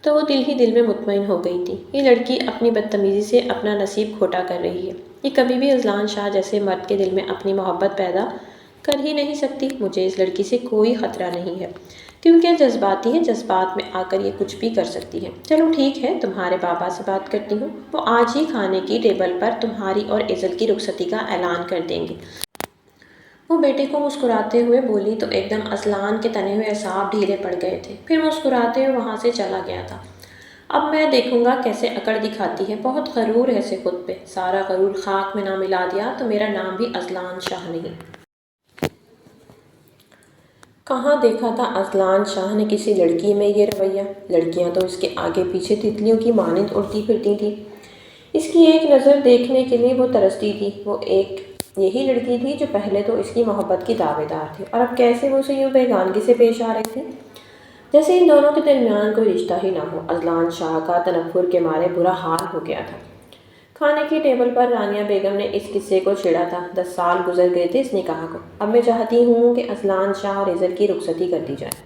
تو وہ دل ہی دل میں مطمئن ہو گئی تھی۔ یہ لڑکی اپنی بدتمیزی سے اپنا نصیب کھوٹا کر رہی ہے۔ یہ کبھی بھی اذلان شاہ جیسے مرد کے دل میں اپنی محبت پیدا کر ہی نہیں سکتی۔ مجھے اس لڑکی سے کوئی خطرہ نہیں ہے، کیونکہ جذباتی ہے، جذبات میں آ کر یہ کچھ بھی کر سکتی ہے۔ چلو ٹھیک ہے، تمہارے بابا سے بات کرتی ہوں، وہ آج ہی کھانے کی ٹیبل پر تمہاری اور ایزل کی رخصتی کا اعلان کر دیں گے۔ وہ بیٹے کو مسکراتے ہوئے بولی تو ایک دم اذلان کے تنے ہوئے اعصاب ڈھیلے پڑ گئے تھے۔ پھر مسکراتے ہوئے وہاں سے چلا گیا تھا۔ اب میں دیکھوں گا کیسے اکڑ دکھاتی ہے، بہت غرور ہے اسے خود پہ۔ سارا غرور خاک میں نہ ملا دیا تو میرا نام بھی اذلان شاہ نہیں۔ کہاں دیکھا تھا اذلان شاہ نے کسی لڑکی میں یہ رویہ؟ لڑکیاں تو اس کے آگے پیچھے تتلیوں کی مانند اڑتی پھرتی تھیں۔ اس کی ایک نظر دیکھنے کے لیے وہ ترستی تھی۔ وہ ایک یہی لڑکی تھی جو پہلے تو اس کی محبت کی دعوے دار تھی، اور اب کیسے وہ اسے یوں بیگانگی سے پیش آ رہی تھی، جیسے ان دونوں کے درمیان کوئی رشتہ ہی نہ ہو۔ اذلان شاہ کا تنفر کے مارے برا حال ہو گیا تھا۔ کھانے کی ٹیبل پر رانیہ بیگم نے اس قصے کو چھیڑا تھا۔ 10 سال گزر گئے تھے اس نکاح کو۔ اب میں چاہتی ہوں کہ اذلان شاہ اور ایزل کی رخصتی کر دی جائے۔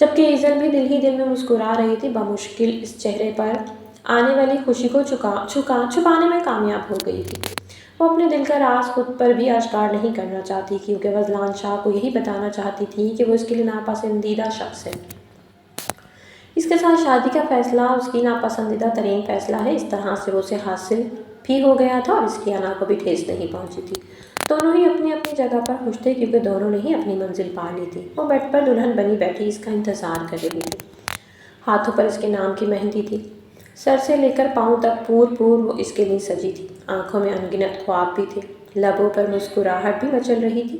جبکہ ایزل بھی دل ہی دل میں مسکرا رہی تھی۔ بمشکل اس چہرے پر آنے والی خوشی کو چھپانے میں کامیاب ہو گئی تھی۔ وہ اپنے دل کا راز خود پر بھی آشکار نہیں کرنا چاہتی کیونکہ غزلان شاہ کو یہی بتانا چاہتی تھی کہ وہ اس کے لیے ناپسندیدہ شخص ہے۔ اس کے ساتھ شادی کا فیصلہ اس کی ناپسندیدہ ترین فیصلہ ہے۔ اس طرح سے وہ اسے حاصل بھی ہو گیا تھا اور اس کی انا کو بھی ٹھیس نہیں پہنچی تھی۔ دونوں ہی اپنی اپنی جگہ پر خوش تھے کیونکہ دونوں نے ہی اپنی منزل پا لی تھی۔ وہ بیڈ پر دلہن بنی بیٹھی اس کا انتظار کر رہی تھی۔ ہاتھوں پر اس کے نام کی مہندی تھی۔ سر سے لے کر پاؤں تک پور وہ اس کے لیے سجی تھی۔ آنکھوں میں انگنت خواب بھی تھے، لبوں پر مسکراہٹ بھی مچل رہی تھی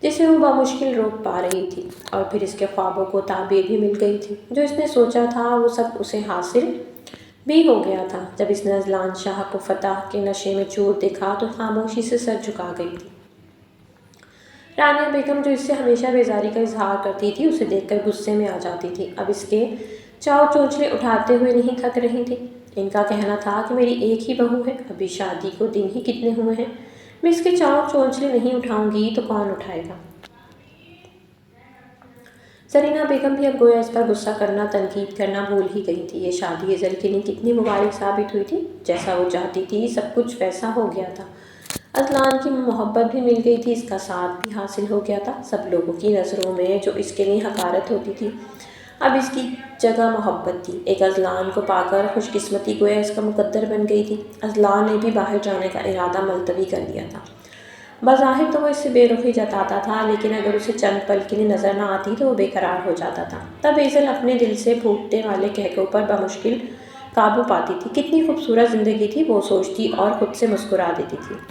جسے وہ بمشکل روک پا رہی تھی، اور پھر اس کے خوابوں کو تعبیر بھی مل گئی تھی۔ جو اس نے سوچا تھا وہ سب اسے حاصل بھی ہو گیا تھا۔ جب اس نے غزلان شاہ کو فتح کے نشے میں چور دیکھا تو خاموشی سے سر جھکا گئی تھی۔ رانیہ بیگم جو اس سے ہمیشہ بیزاری کا اظہار کرتی تھی اسے دیکھ کر غصے میں آ جاتی تھی۔ اب اس کے چاؤ چونچلے اٹھاتے ہوئے نہیں تھک رہی تھی۔ ان کا کہنا تھا کہ میری ایک ہی بہو ہے، ابھی شادی کو دن ہی کتنے ہوئے ہیں، میں اس کے چاؤ چونچلے نہیں اٹھاؤں گی تو کون اٹھائے گا۔ زرینہ بیگم بھی اب گویا اس پر غصہ کرنا، تنقید کرنا بھول ہی گئی تھی۔ یہ شادی ایزل کے لیے کتنی مبارک ثابت ہوئی تھی۔ جیسا وہ چاہتی تھی سب کچھ ویسا ہو گیا تھا۔ اذلان کی محبت بھی مل گئی تھی، اس کا ساتھ بھی حاصل ہو گیا تھا۔ سب لوگوں کی نظروں میں جو اس کے لیے حقارت ہوتی تھی اب اس کی جگہ محبت تھی۔ ایک اذلان کو پا کر خوش قسمتی گویا اس کا مقدر بن گئی تھی۔ اذلان نے بھی باہر جانے کا ارادہ ملتوی کر لیا تھا۔ بظاہر تو وہ اس سے بے رخی جتاتا تھا لیکن اگر اسے چند پل کے لیے نظر نہ آتی تو وہ بے قرار ہو جاتا تھا۔ تب ایزل اپنے دل سے پھوٹنے والے قہقہوں پر بمشکل قابو پاتی تھی۔ کتنی خوبصورت زندگی تھی وہ سوچتی اور خود سے مسکرا دیتی تھی۔